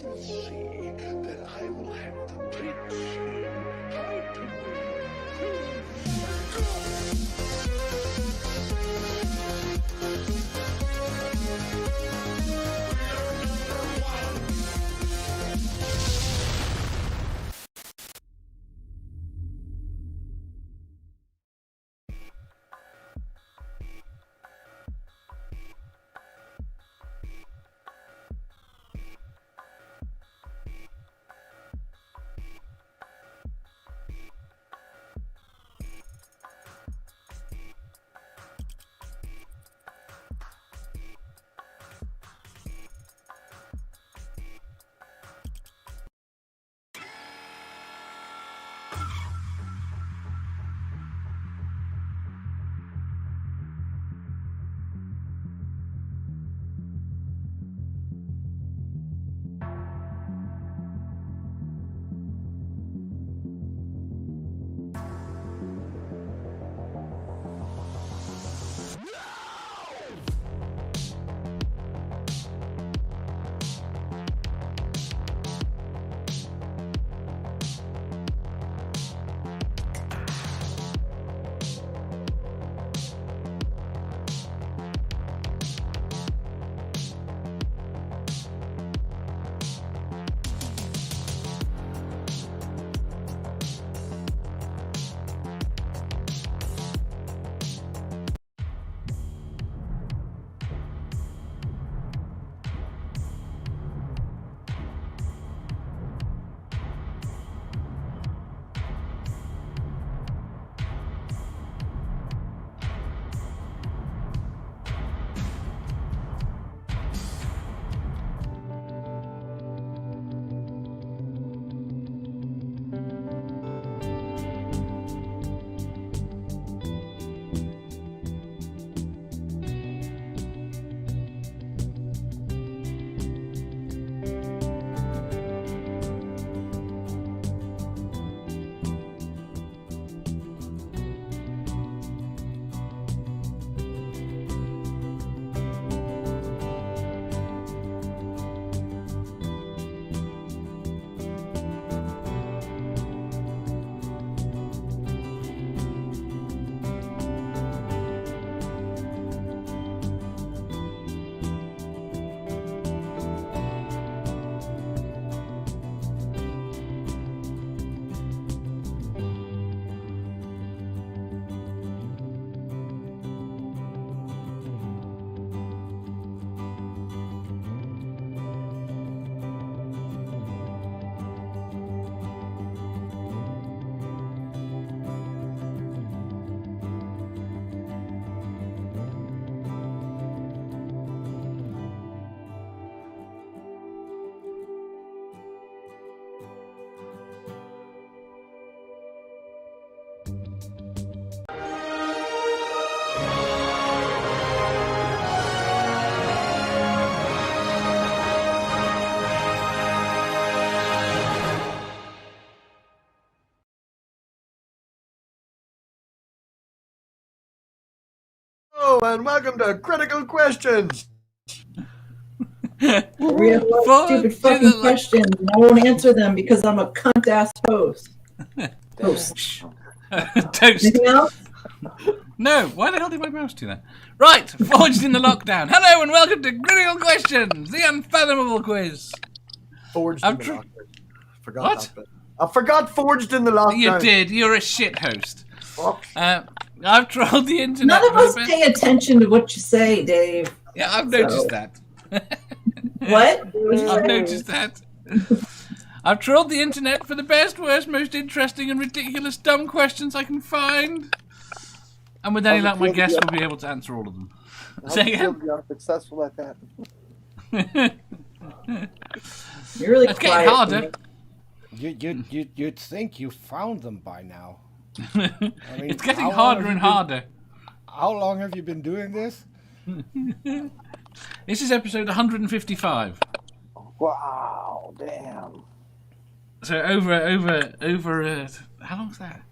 can see that I will have to teach you how to and welcome to Critical Questions. We have stupid fucking questions, and I won't answer them because I'm a cunt-ass host. Toast. Anything else? No, why the hell did my mouse do that? Right, Forged in the Lockdown. Hello and welcome to Critical Questions, the Unfathomable quiz. Forged in the Lockdown. Forgot What? that bit. I forgot Forged in the Lockdown. You did, you're a shit host. I've trolled the internet. None of us pay attention to what you say, Dave. Yeah, I've noticed that. What? I've noticed that. I've trolled the internet for the best, worst, most interesting and ridiculous dumb questions I can find. And with any luck, my guests will be able to answer all of them. Say again? You're successful at that. You're really It's quiet. getting harder. You'd think you found them by now. It's getting harder and harder. How long have you been doing this? This is episode 155. Wow, damn. So over how long's that?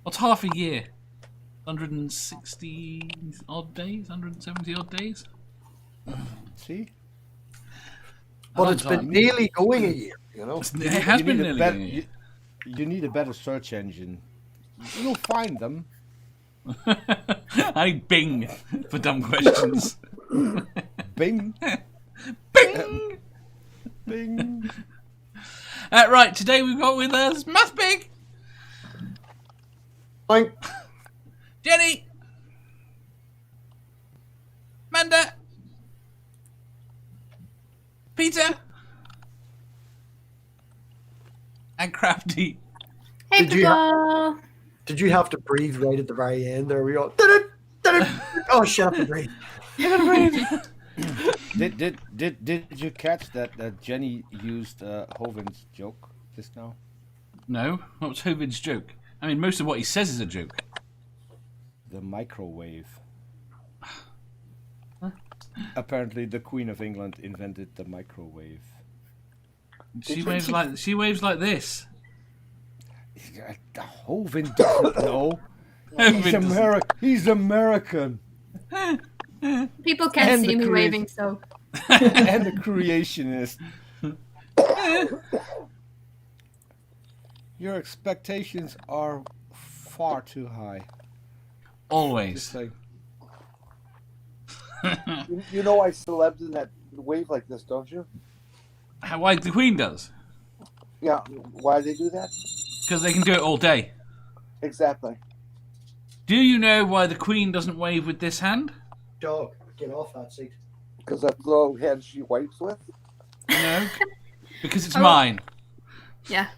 What's half a year? 160 odd days, 170 odd days. See? But it's been nearly going a year, you know? It has been nearly going a year. You need a better search engine. You'll find them. I need Bing for dumb questions. Bing. Bing! Bing. Right, today we've got with us Math Big, Fine. Jenny, Manda, Peter, and Crafty. Hey, Did you people. Did you have to breathe right at the very end there? We all did it. Oh, shut up and breathe. Did you catch that Jenny used Hovin's joke just now? No, what was Hovid's joke? I mean, most of what he says is a joke. The microwave. Apparently, the Queen of England invented the microwave. She waves like this. Hovin doesn't know. Hovid He's American. People can't And see the me creation- waving, so And the creationist. Your expectations are far too high. Always. Just like, You know why celebs in that wave like this, don't you? Why the Queen does? Yeah. Why do they do that? Because they can do it all day. Exactly. Do you know why the Queen doesn't wave with this hand? Dog, get off that seat. Because that little head she wipes with. No. Because it's Oh. mine. yeah.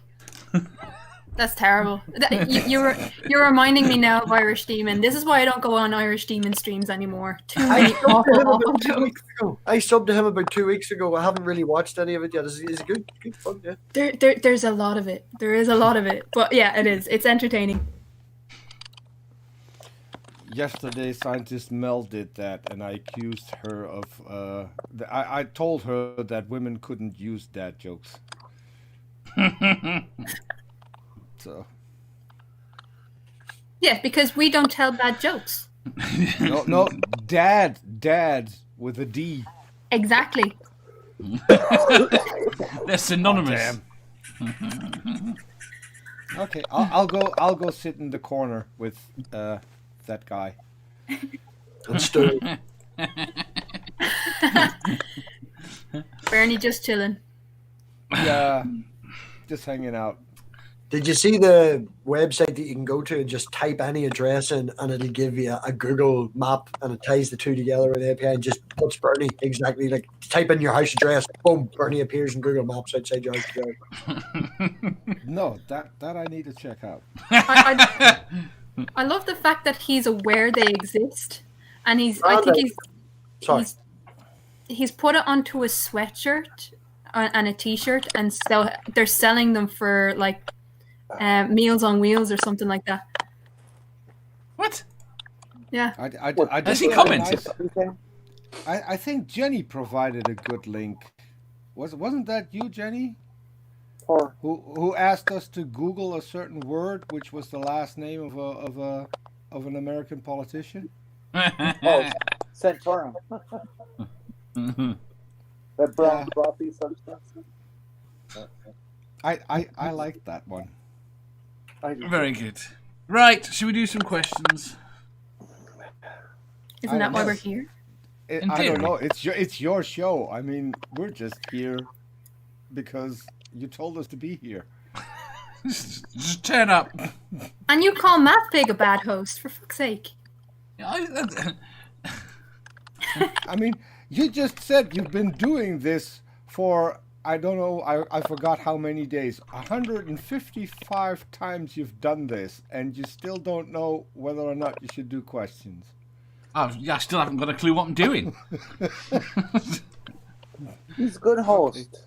That's terrible. You're reminding me now of Irish Demon. This is why I don't go on Irish Demon streams anymore. Too many awful jokes. I subbed to him about 2 weeks ago. I haven't really watched any of it yet. Is it good? Good fun, yeah. There's a lot of it. There is a lot of it. But yeah, it is. It's entertaining. yesterday, scientist Mel did that, and I accused her of. I told her that women couldn't use dad jokes. So. Yeah, because we don't tell bad jokes. No, dad with a D. Exactly. They're synonymous. Okay, I'll go sit in the corner with that guy. And Stu. Bernie just chilling. Yeah, just hanging out. Did you see the website that you can go to and just type any address in and it'll give you a Google map and it ties the two together with the API and just puts Bernie exactly like type in your house address, boom, Bernie appears in Google Maps outside your house address. No, that I need to check out. I love the fact that he's aware they exist, and he's put it onto a sweatshirt and a t-shirt, and so they're selling them for like Meals on Wheels or something like that. What? Yeah. I Has he commented? I think Jenny provided a good link. Wasn't that you, Jenny? Or Who asked us to Google a certain word, which was the last name of an American politician? Santorum. That brown frothy substance. I like that one. I do. Very good. Right, should we do some questions? Isn't that why we're here? In I theory. don't know. It's your show. I mean, we're just here because you told us to be here. Just turn up. And you call Matt Pig a bad host, for fuck's sake. I mean, you just said you've been doing this for, I don't know, I forgot how many days. 155 times you've done this, and you still don't know whether or not you should do questions. I still haven't got a clue what I'm doing. He's a good host.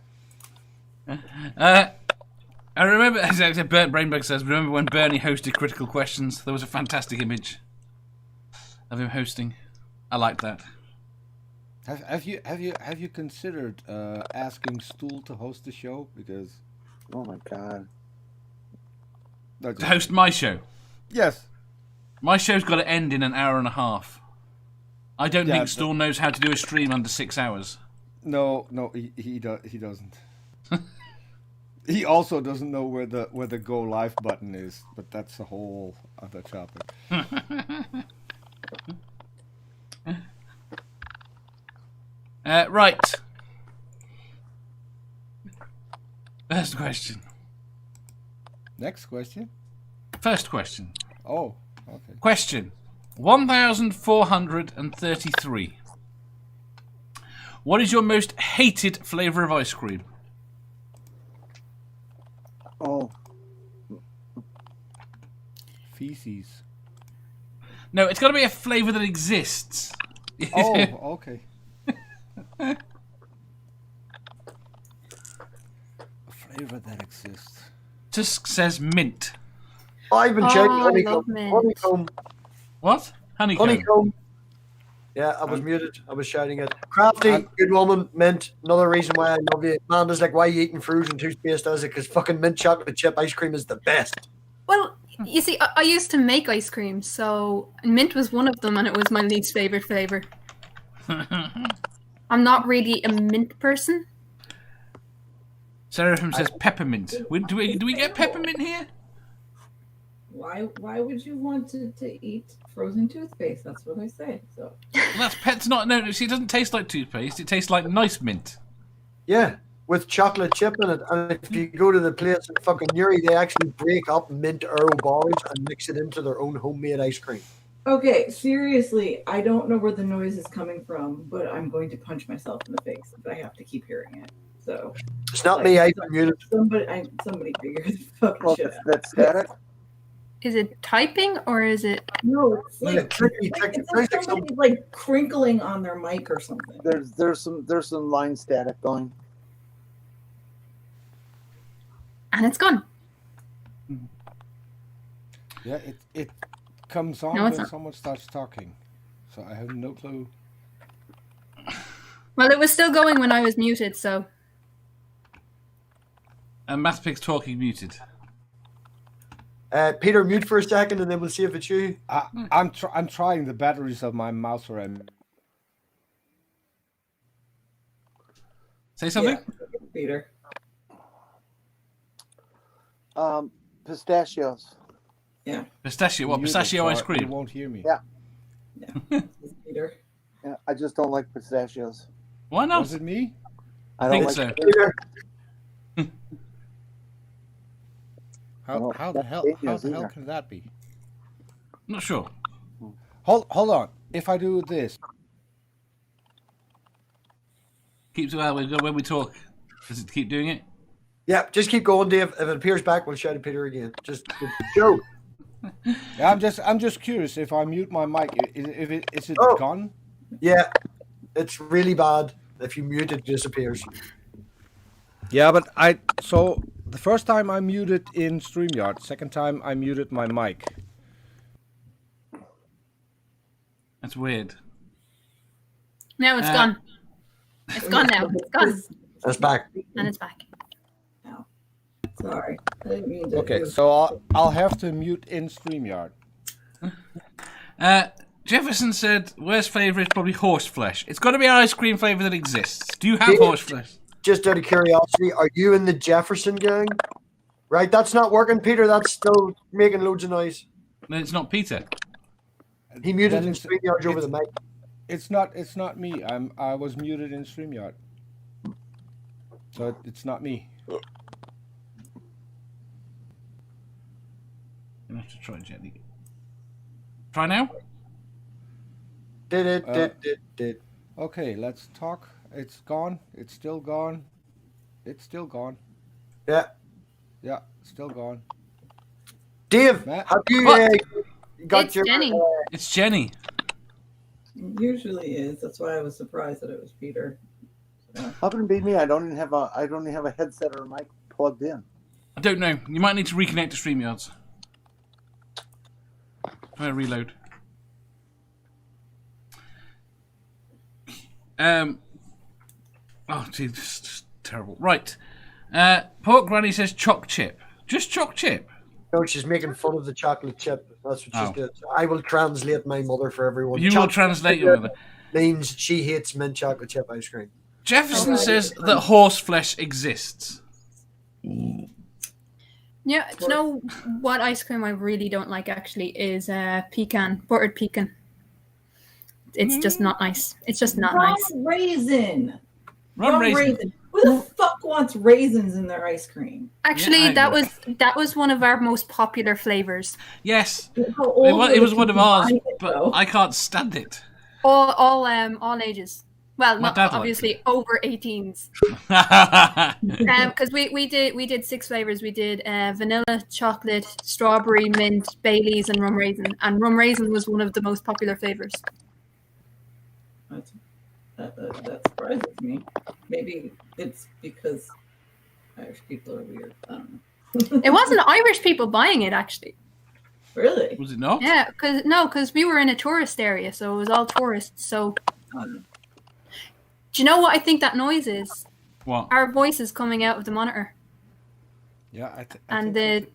I remember, as Brainbug says, remember when Bernie hosted Critical Questions? There was a fantastic image of him hosting. I liked that. Have you considered asking Stool to host the show? Because Oh my god. To host my show. Yes. My show's got to end in an hour and a half. I don't Yeah, think Storm knows how to do a stream under 6 hours. No, he doesn't. He also doesn't know where the go live button is, but that's a whole other topic. Right. First question. Next question. First question. Oh, okay. Question 1433. What is your most hated flavour of ice cream? Oh, Feces. No, it's got to be a flavour that exists. Oh, okay. A flavour that exists. Tusk says mint. I've been checking I love mint. honeycomb. What? Honeycomb. Honeycomb. Yeah, I was muted. I was shouting it. Crafty, good woman, mint. Another reason why I love you. Amanda's like, why are you eating fruit and toothpaste? Does it? Because fucking mint chocolate chip ice cream is the best. Well, you see, I used to make ice cream, so mint was one of them, and it was my least favorite flavor. I'm not really a mint person. Seraphim says peppermint. Do we get peppermint here? Why would you want to eat frozen toothpaste? That's what I say. So Well, that's not. No, see, it doesn't taste like toothpaste. It tastes like nice mint. Yeah, with chocolate chip in it. And if you go to the place in fucking Newry, they actually break up mint Earl balls and mix it into their own homemade ice cream. okay, seriously, I don't know where the noise is coming from, but I'm going to punch myself in the face if I have to keep hearing it. So It's not me, I've been muted. somebody figure the fucking well, shit out. that's static. Is it typing or is it? No, it's Yeah, like, tricky, it's like somebody like crinkling on their mic or something. There's some line static going. And it's gone. Yeah, it comes on No, it's when not. someone starts talking. So I have no clue. Well, it was still going when I was muted, so. And Mathpig's talking muted. Peter, mute for a second and then we'll see if it's you. I'm trying the batteries of my mouse are empty. Say something? Yeah, Peter. Pistachios. Yeah, Pistachio. What? Muted, Pistachio so ice You cream. won't hear me. Yeah. it's Peter. Yeah, I just don't like pistachios. Why not? Was it me? I I don't think like so. Peter, How the hell either. can that be? Not sure. Hold on. If I do this, Keeps when we talk. Does it keep doing it? yeah, just keep going, Dave. If it appears back, we'll shout at Peter again. Just go. yeah, I'm just curious. If I mute my mic, is it Oh. gone? Yeah, it's really bad. If you mute, it disappears. Yeah, but so the first time I muted in StreamYard, second time I muted my mic. That's weird. No, it's gone. It's gone now. It's gone. That's back. And it's back. No. Sorry. I didn't mean to. Okay, so I'll have to mute in StreamYard. Jefferson said, worst flavour is probably horse flesh. It's got to be an ice cream flavour that exists. Do you have Yeah. horse flesh? Just out of curiosity, are you in the Jefferson gang? Right, that's not working, Peter. That's still making loads of noise. No, it's not Peter. He muted Then in it's- StreamYard over it's- the mic. It's not me. I was muted in StreamYard. So it's not me. I'm going to have to try gently. Try now? Did. Okay, let's talk. It's gone. It's still gone. It's still gone. Yeah. Yeah, still gone. Dave, Matt? have you What? got It's your... Jenny. It's Jenny. It usually is. That's why I was surprised that it was Peter. How can it be me? I don't even have a headset or a mic plugged in. I don't know. You might need to reconnect to StreamYards. Try to reload. Oh, gee, this is just terrible. Right. Pork Granny says choc chip. Just choc chip. No, she's making fun of the chocolate chip. That's what she's Oh. doing. So I will translate my mother for everyone. You will Chocolate translate chip your mother. means she hates mint chocolate chip ice cream. Jefferson says that horse flesh exists. Yeah, do you know what ice cream I really don't like actually is buttered pecan. It's just not nice. It's just not nice. Raisin. Rum raisin. Who the fuck wants raisins in their ice cream? Actually, Yeah, that was one of our most popular flavors. Yes, How old it are was the one of people ours, buying it, but though? I can't stand it. All ages. Well, My not dad liked obviously over 18s. Because we did 6 flavors. We did vanilla, chocolate, strawberry, mint, Baileys, and rum raisin. And rum raisin was one of the most popular flavors. That surprises me. Maybe it's because Irish people are weird. I don't know. It wasn't Irish people buying it actually. Really? Was it not? Yeah, because we were in a tourist area, so it was all tourists. So, do you know what I think that noise is? What? Our voices coming out of the monitor, Yeah, and the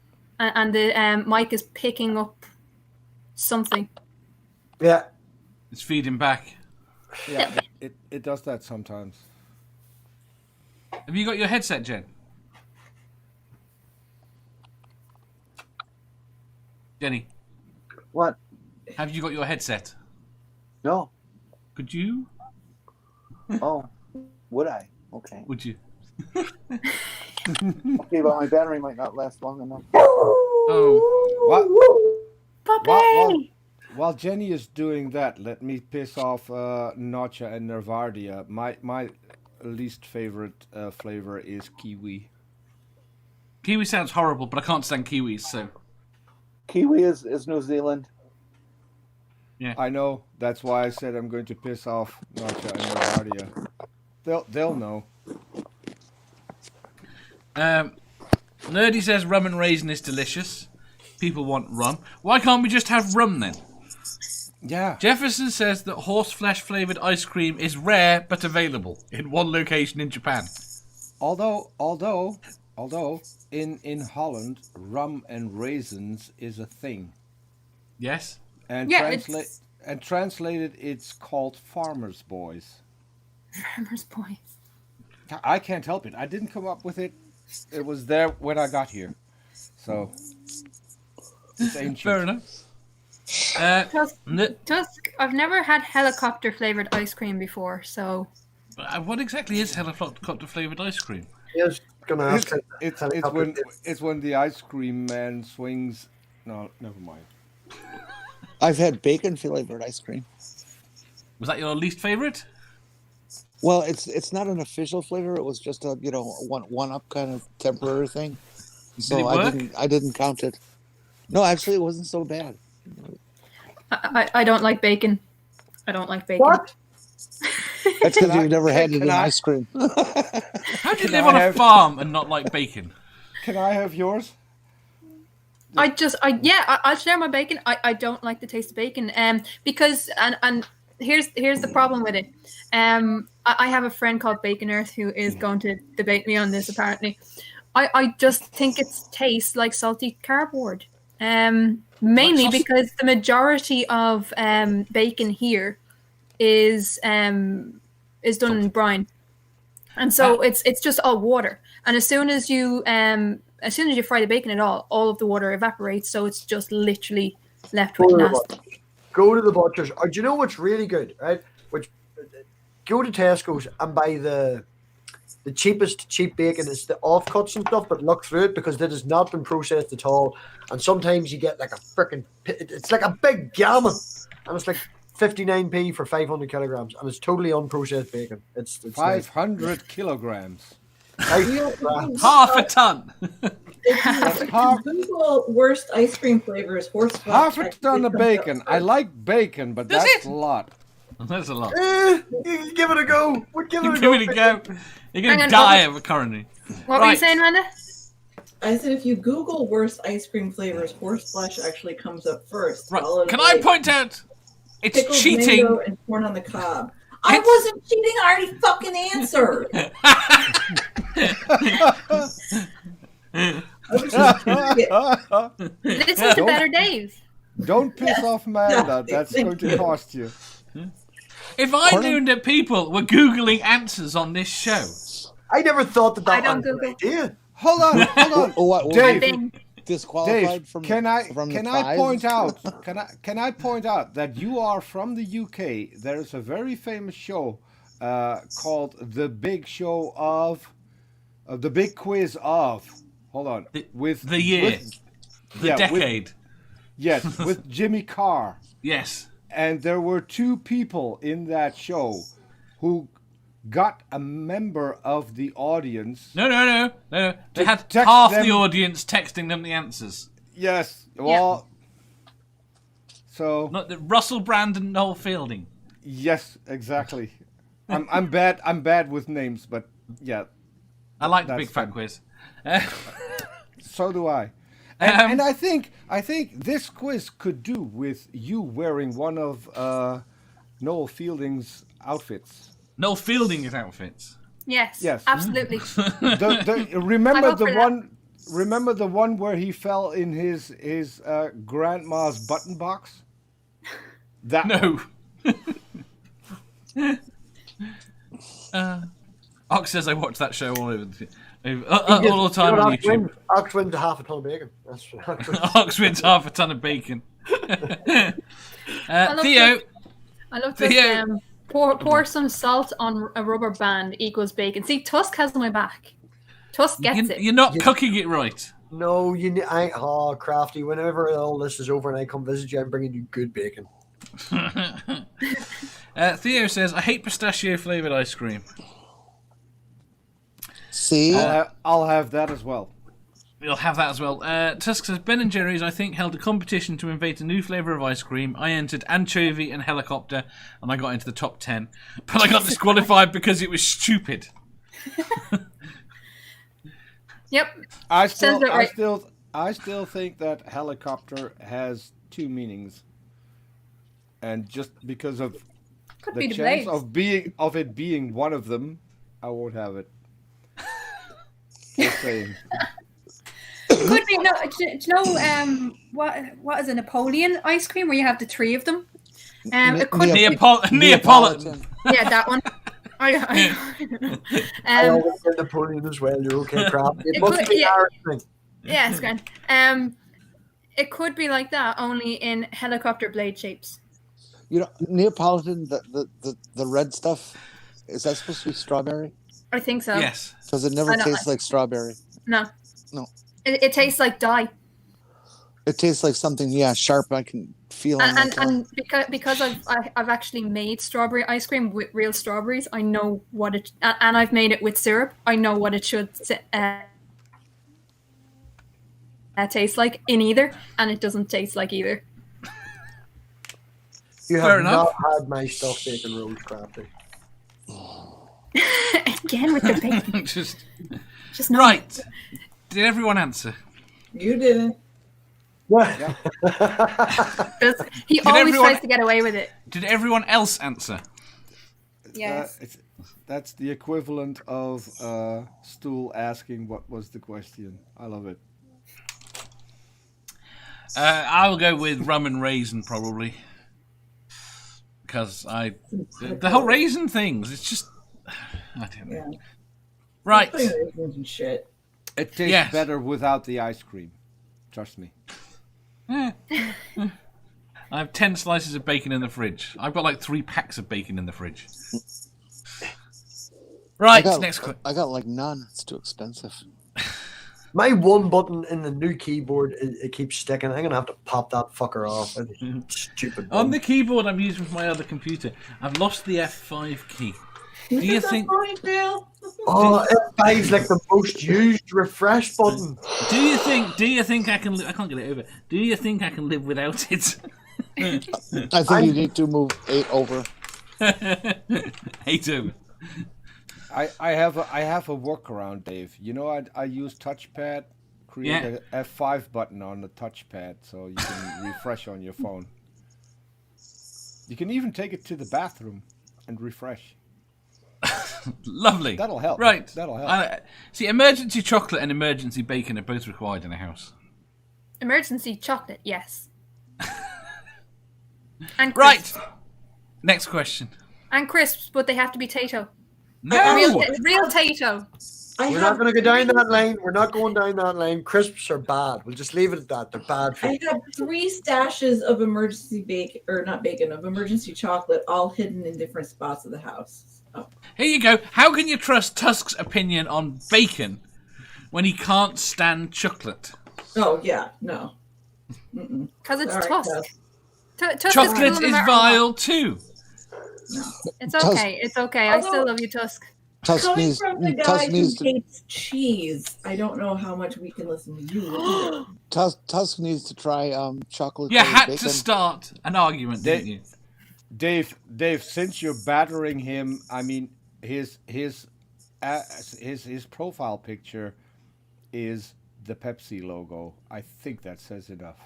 mic is picking up something. Yeah. It's feeding back. yeah, it does that sometimes. Have you got your headset, Jen? Jenny, What? have you got your headset? No. Could you? Oh, would I? Okay. Would you? Okay, but my battery might not last long enough. Oh, What? Puppy! While Jenny is doing that, let me piss off Notcha and Nervardia. My least favorite flavor is kiwi. kiwi sounds horrible, but I can't stand kiwis, so. Kiwi is New Zealand. I know. That's why I said I'm going to piss off Notcha and Nervardia. They'll know. Nerdy says rum and raisin is delicious. People want rum. Why can't we just have rum then? Yeah. Jefferson says that horse flesh flavoured ice cream is rare but available in one location in Japan. Although in Holland, rum and raisins is a thing. Yes? And Yeah, translated, it's called Farmer's Boys. Farmer's Boys. I can't help it. I didn't come up with it. It was there when I got here. So, it's ancient. Fair enough. Tusk, I've never had helicopter flavored ice cream before, so What exactly is helicopter flavoured ice cream? Yes, gonna ask it. It's when the ice cream man swings. No, never mind. I've had bacon flavored ice cream. Was that your least favourite? Well, it's not an official flavor. It was just a one up kind of temporary thing. So Did it work? I didn't count it. No, actually, it wasn't so bad. I don't like bacon. I don't like bacon. What? That's because you've never had it in ice cream. How do you Can live I on a have- farm and not like bacon? Can I have yours? I'll share my bacon. I don't like the taste of bacon. Because and here's the problem with it. I have a friend called Bacon Earth who is going to debate me on this apparently. I just think it tastes like salty cardboard. Mainly because the majority of bacon here is done in brine, and so it's just all water. And as soon as you fry the bacon at all of the water evaporates, so it's just literally left with nasty. Go to the butchers. Or do you know what's really good, right? Go to Tesco's and buy the cheapest cheap bacon. It's the offcuts and stuff, but look through it because it has not been processed at all. And sometimes you get like a freaking, it's like a big gammon, and it's like 59p for 500 kilograms, and it's totally unprocessed bacon. It's 500 kilograms. Half a ton. Google worst ice cream flavors. Horse Half a flesh ton of actually comes bacon. up I like bacon, but Does that's it? a lot. That's a lot. Give it a go. We'll give it a Give go. it a go. You're going to Hang on, die of a coronary. What were you Right. saying, Randa? I said if you Google worst ice cream flavors, horse flesh actually comes up first. Right. followed Can by I point out? It's pickled cheating. mango and corn on the cob. I wasn't cheating. I already fucking answered. I was just Listen to Better Days. Don't piss off Amanda. That's going to cost you. If I Pardon? knew that people were Googling answers on this show, I never thought that I that don't was an Google. idea. Hold on, hold on. What? Dave, Dave, disqualified Dave, from can I the point prize? out? Can I point out that you are from the UK? There is a very famous show called The Big Show of The Big Quiz of. Hold on, with the year, with- the yeah, decade. yes, with Jimmy Carr. Yes. And there were two people in that show who got a member of the audience. No. They had text half them- the audience texting them the answers. Yes. Well. So. Not the Russell Brand and Noel Fielding. Yes, exactly. I'm bad. I'm bad with names, but yeah. I like the That's big fat fun. quiz. So do I. And I think this quiz could do with you wearing one of Noel Fielding's outfits. Noel Fielding's outfits. Yes. Yes. Absolutely. Remember I'm up the for that. one. Remember the one where he fell in his grandma's button box. That one. No. Ox says I watched that show all over all the time on YouTube. Ox wins half a ton of bacon. That's Ox wins half a ton of bacon. love Theo, I love Theo. this. Pour some salt on a rubber band equals bacon. See, Tusk has my back. Tusk gets it. you're not cooking it right. No, Crafty. Whenever all this is over and I come visit you, I'm bringing you good bacon. Theo says, I hate pistachio flavoured ice cream. See, I'll have that as well. You'll have that as well. Tusk says, Ben & Jerry's, I think, held a competition to invent a new flavour of ice cream. I entered anchovy and helicopter, and I got into the top 10. But I got disqualified because it was stupid. Yep. I Sounds about right. still think that helicopter has two meanings, and just because of Could the be the chance blades. of it being one of them, I won't have it. Just saying. Could be. No, do you know what is a Napoleon ice cream where you have the three of them? It could be. Neapolitan. Yeah, that one. I always get Napoleon as well. You're okay, Crafty. It must be yeah. Irish thing. Yeah, it's grand. It could be like that, only in helicopter blade shapes. you know, Neapolitan, the red stuff, is that supposed to be strawberry? I think so. Yes. Because it never tastes like strawberry. No. No. It tastes like dye. It tastes like something, sharp. I can feel. And because I've actually made strawberry ice cream with real strawberries, I know what it, and I've made it with syrup. I know what it should taste like in either, and it doesn't taste like either. You Fair have enough. not had my stuffed bacon rolls, Crafty. Again with the bacon. Just not. right. Did everyone answer? You didn't. Yeah. He always tries to get away with it. Did everyone else answer? Yes. That's the equivalent of Stool asking what was the question. I love it. I will go with rum and raisin probably, because the whole raisin things. It's just I don't know. Yeah. Right. Raisins and shit. It tastes better without the ice cream. Trust me. I have 10 slices of bacon in the fridge. I've got like 3 packs of bacon in the fridge. Right, next question. I got like none. It's too expensive. My one button in the new keyboard, it keeps sticking. I'm going to have to pop that fucker off. Stupid On button. the keyboard I'm using for my other computer, I've lost the F5 key. Do you think? Oh, F5's like the most used refresh button. Do you think I can? I can't get it over. Do you think I can live without it? I think you need to move 8 over. 8 over. I have a workaround, Dave. You know, I use touchpad. Create a F5 button on the touchpad so you can refresh on your phone. You can even take it to the bathroom and refresh. Lovely. That'll help. Right. That'll help. See, emergency chocolate and emergency bacon are both required in a house. Emergency chocolate, yes. And right. Next question. And crisps, but they have to be Tato. No! Real Tato. We're not going to go down that lane. We're not going down that lane. Crisps are bad. We'll just leave it at that. They're bad for I have 3 stashes of emergency of emergency chocolate, all hidden in different spots of the house. Oh. Here you go. How can you trust Tusk's opinion on bacon when he can't stand chocolate? Oh yeah, no. Because it's Sorry, Tusk. Tusk Chocolate is vile too. It's okay. It's okay. I still love you, Tusk. Coming from the guy who hates cheese, I don't know how much we can listen to you. Tusk needs to try chocolate. You had bacon. to start an argument, didn't you? Dave, since you're battering him, I mean, his profile picture is the Pepsi logo. I think that says enough.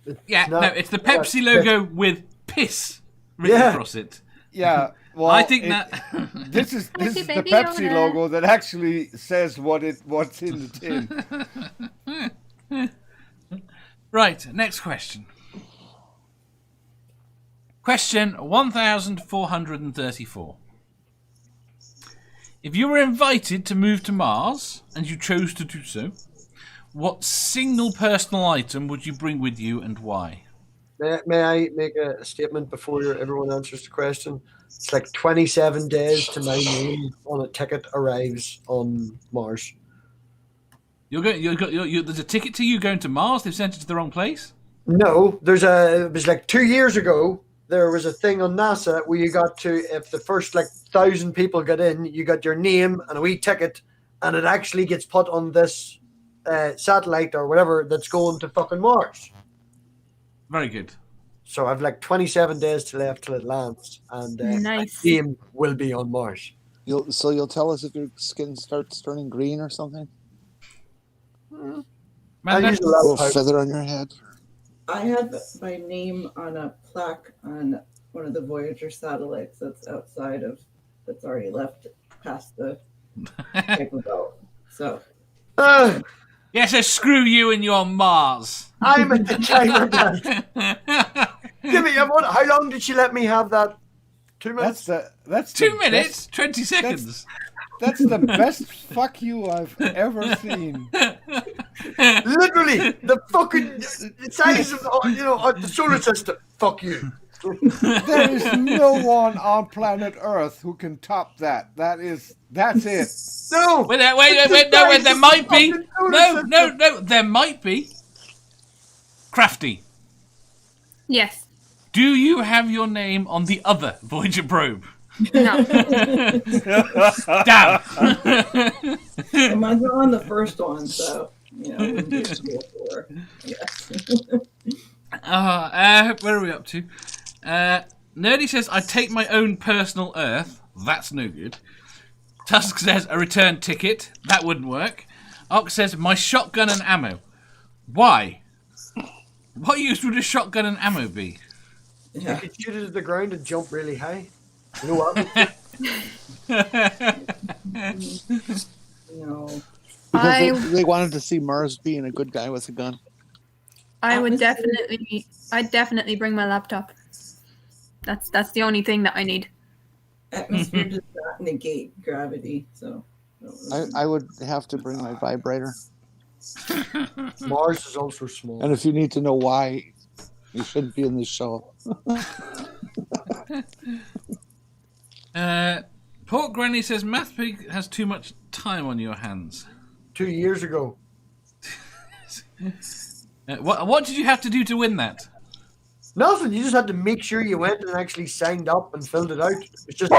It's the Pepsi logo with piss written across it. Yeah, well, I think that this is the Pepsi logo that actually says what's in the tin. Right, next question. Question 1434. If you were invited to move to Mars and you chose to do so, what single personal item would you bring with you and why? May I make a statement before everyone answers the question? It's like 27 days to my name on a ticket arrives on Mars. There's a ticket to you going to Mars? They've sent it to the wrong place? No, it was like 2 years ago. There was a thing on NASA where you got to, if the first 1,000 people got in, you got your name and a wee ticket, and it actually gets put on this satellite or whatever that's going to fucking Mars. Very good. So I've 27 days to left till it lands, and nice. my name will be on Mars. You'll tell us if your skin starts turning green or something? I use a little feather on your head. I have my name on a plaque on one of the Voyager satellites that's already left past the paper belt. So. Yes, so screw you and your Mars. I'm at the timer belt. How long did she let me have that? 2 minutes? That's 2 minutes, 20 seconds. That's the best fuck you I've ever seen. Literally, the fucking size of the solar system. Fuck you. There is no one on planet Earth who can top that. That's it. No. Wait, there might be. No, there might be. Crafty. Yes. Do you have your name on the other Voyager probe? No. Damn. Mine's on the first one, so it would be a cool for. Yes. Where are we up to? Nerdy says, I take my own personal Earth. That's no good. Tusk says, a return ticket. That wouldn't work. Ox says, my shotgun and ammo. Why? What use would a shotgun and ammo be? You could shoot it at the ground and jump really high. You know what? No. Because they wanted to see Mars being a good guy with a gun. I'd definitely bring my laptop. That's the only thing that I need. Atmosphere does not negate gravity, so. I would have to bring my vibrator. Mars is also small. And if you need to know why, you shouldn't be in this show. Pork Granny says, Math Pig has too much time on your hands. 2 years ago. What did you have to do to win that? Nothing. You just had to make sure you went and actually signed up and filled it out. It's just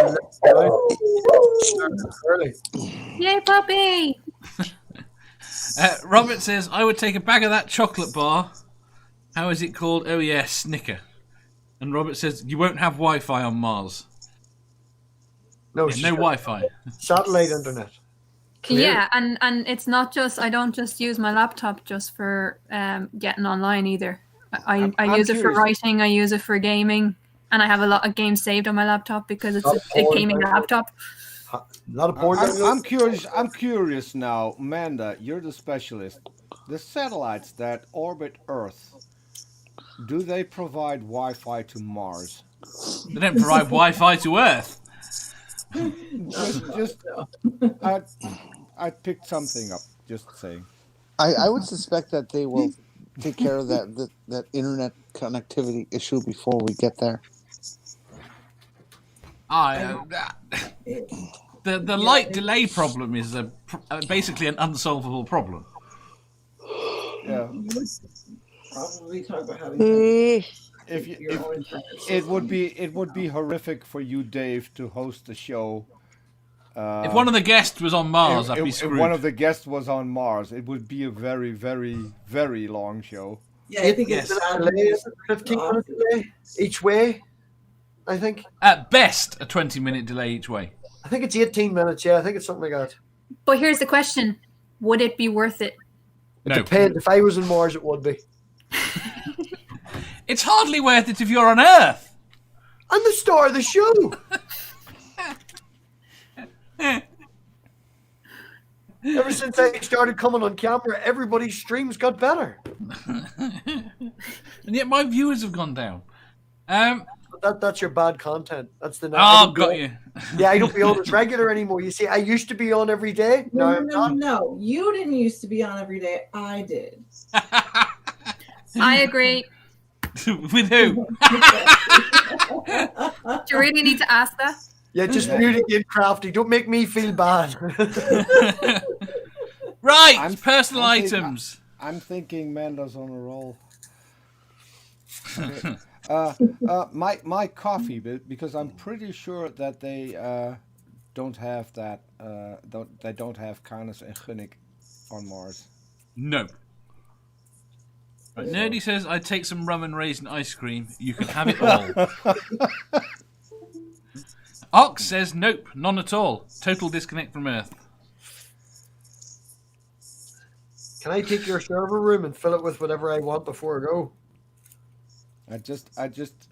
early. Yay, puppy! Robert says, I would take a bag of that chocolate bar. How is it called? Oh, yeah, Snicker. And Robert says, you won't have Wi-Fi on Mars. No, no Wi-Fi. Satellite internet. Clear. Yeah, and it's not just, I don't just use my laptop just for getting online either. I use it for writing, I use it for gaming, and I have a lot of games saved on my laptop because it's a gaming laptop. Not a porn. I'm curious now, Amanda, you're the specialist. The satellites that orbit Earth, do they provide Wi-Fi to Mars? They don't provide Wi-Fi to Earth. Just I picked something up. Just saying. I would suspect that they will take care of that internet connectivity issue before we get there. The light delay problem is basically an unsolvable problem. Yeah. You would probably talk about having It would be horrific for you, Dave, to host a show. If one of the guests was on Mars, I'd be screwed. If one of the guests was on Mars, it would be a very, very, very long show. Yeah, I think it's 15 minutes delay each way. I think At best, a 20-minute delay each way. I think it's 18 minutes. Yeah, I think it's something like that. But here's the question: would it be worth it? It depends. If I was on Mars, it would be. It's hardly worth it if you're on Earth. I'm the star of the show. Ever since I started coming on camera, everybody's streams got better. And yet my viewers have gone down. That's your bad content. That's the. Got you. Yeah, I don't be on as regular anymore. You see, I used to be on every day. No. You didn't used to be on every day. I did. I agree. With who? Do you really need to ask that? Yeah, just mute it in, Crafty. Don't make me feel bad. Right, personal items. I'm thinking Mando's on a roll. My coffee, because I'm pretty sure that they don't have that. They don't have Canis and Gunnick on Mars. No. Right, Nerdy says, I'd take some rum and raisin ice cream. You can have it all. Ox says, nope, none at all. Total disconnect from Earth. Can I take your server room and fill it with whatever I want before I go?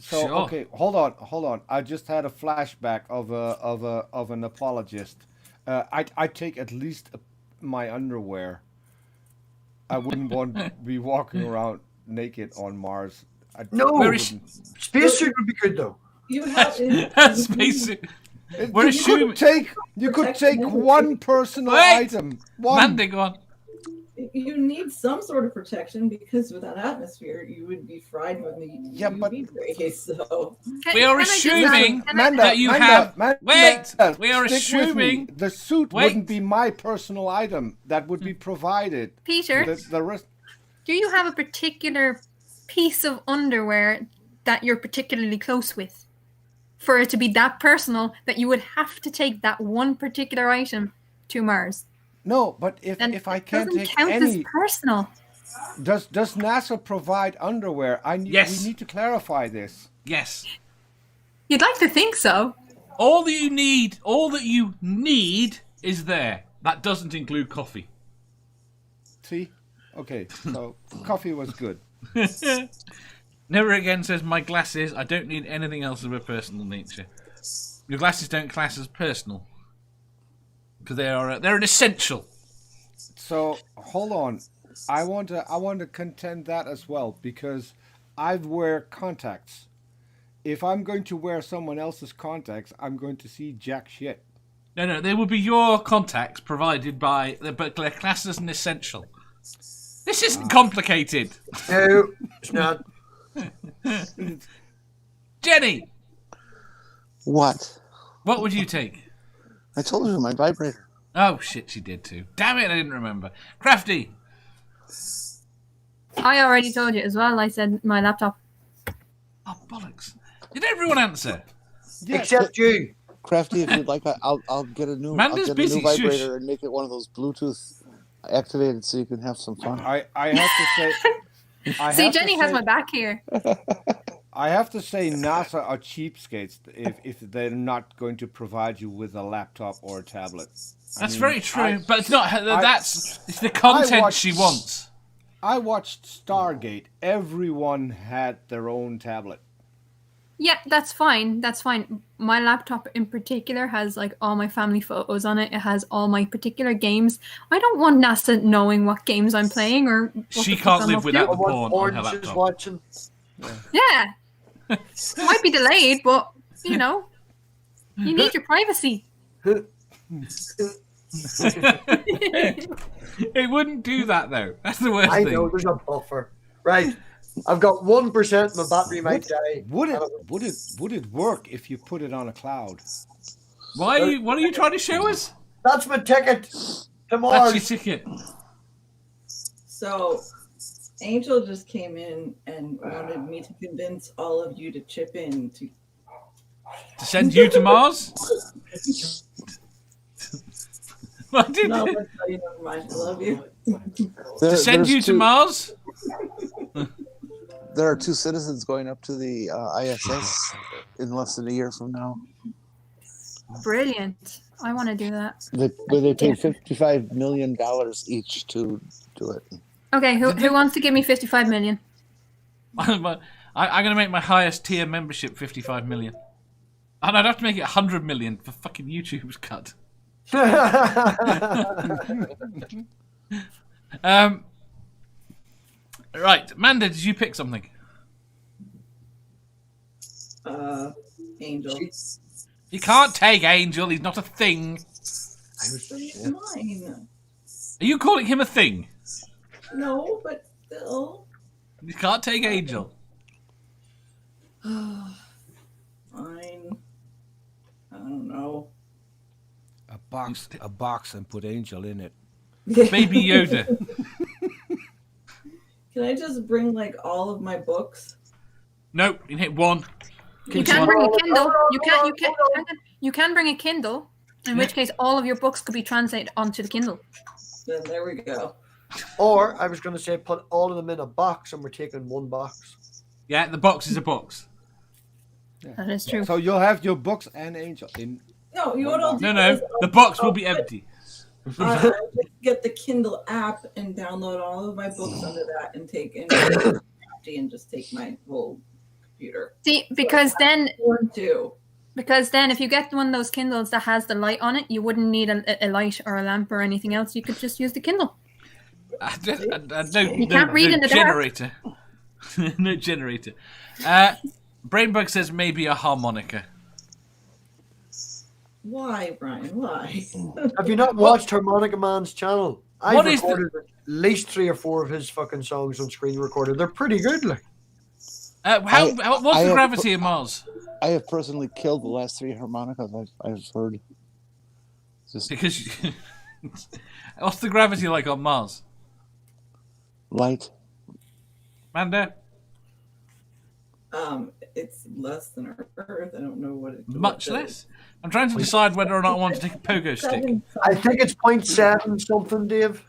Sure. Okay, hold on. I just had a flashback of an apologist. I take at least my underwear. I wouldn't want to be walking around naked on Mars. Spacesuit would be good though. You have Spacesuit. You could take one personal item. Mandy, go on. You need some sort of protection because without atmosphere, you would be fried with the UV rays. So we are assuming that you have. Wait, we are assuming the suit wouldn't be my personal item. That would be provided. Peter, the rest. Do you have a particular piece of underwear that you're particularly close with, for it to be that personal that you would have to take that one particular item to Mars? No, but if I can't take count any, as personal. Does NASA provide underwear? Yes. We need to clarify this. Yes. You'd like to think so. All that you need is there. That doesn't include coffee. See? Okay, so coffee was good. Never Again says, my glasses, I don't need anything else of a personal nature. Your glasses don't class as personal. Because they're an essential. So hold on, I want to contend that as well, because I wear contacts. If I'm going to wear someone else's contacts, I'm going to see jack shit. No, they will be your contacts provided by, but they're classed as an essential. This isn't complicated. No, it's not. Jenny. What? What would you take? I told you my vibrator. Oh, shit, she did too. Damn it, I didn't remember. Crafty. I already told you as well. I said my laptop. Oh, bollocks. Did everyone answer? Yeah. Except you. Crafty, if you'd like, I'll get a new, Manda's busy, vibrator shush. and make it one of those Bluetooth activated so you can have some fun. I have to say... See, Jenny has my back here. I have to say NASA are cheapskates if they're not going to provide you with a laptop or a tablet. That's very true, but it's not. It's the content she wants. I watched Stargate. Everyone had their own tablet. Yeah, that's fine. That's fine. My laptop in particular has like all my family photos on it. It has all my particular games. I don't want NASA knowing what games I'm playing or. She can't live without the porn on her laptop. Watching. Yeah. It might be delayed, but you know, you need your privacy. It wouldn't do that though. That's the worst I thing. know there's a buffer. Right. I've got 1%. My battery might die. Would it work if you put it on a cloud? What are you trying to show us? That's my ticket to That's Mars. your ticket. So, Angel just came in and wanted me to convince all of you to chip in to. To send you to Mars? What did No, you? never mind. I love you. To send you to Mars? There are 2 citizens going up to the ISS in less than a year from now. Brilliant. I want to do that. They paid $55 million each to do it. Okay, who wants to give me 55 million? I'm going to make my highest tier membership 55 million. And I'd have to make it 100 million for fucking YouTube's cut. Right, Manda, did you pick something? Angel. You can't take Angel, he's not a thing. It's mine. Are you calling him a thing? No, but still. You can't take Angel. Fine. I don't know. A box, and put Angel in it. Baby Yoda. Can I just bring like all of my books? Nope, you can hit 1. You can bring a Kindle. You can bring a Kindle, in which case all of your books could be translated onto the Kindle. Then there we go. Or I was going to say put all of them in a box and we're taking 1 box. Yeah, the box is a box. That is true. So you'll have your books and Angel in. No, you know what I'll do? No, is the box will be empty. I'll just get the Kindle app and download all of my books under that and take and just take my whole computer. See, because then Too. Because then, if you get one of those Kindles that has the light on it, you wouldn't need a light or a lamp or anything else. You could just use the Kindle. You can't read in the dark. generator. No generator. Brainbug says maybe a harmonica. Why, Brian? Why? Have you not watched Harmonica Man's channel? I've What is recorded at least 3 or 4 of his fucking songs on screen recorded. They're pretty good. Like. What's the gravity of Mars? I have personally killed the last 3 harmonicas I've heard. Because what's the gravity like on Mars? Light. Manda? It's less than Earth. I don't know what it. Much less? I'm trying to decide whether or not I want to take a pogo stick. I think it's 0.7 something, Dave.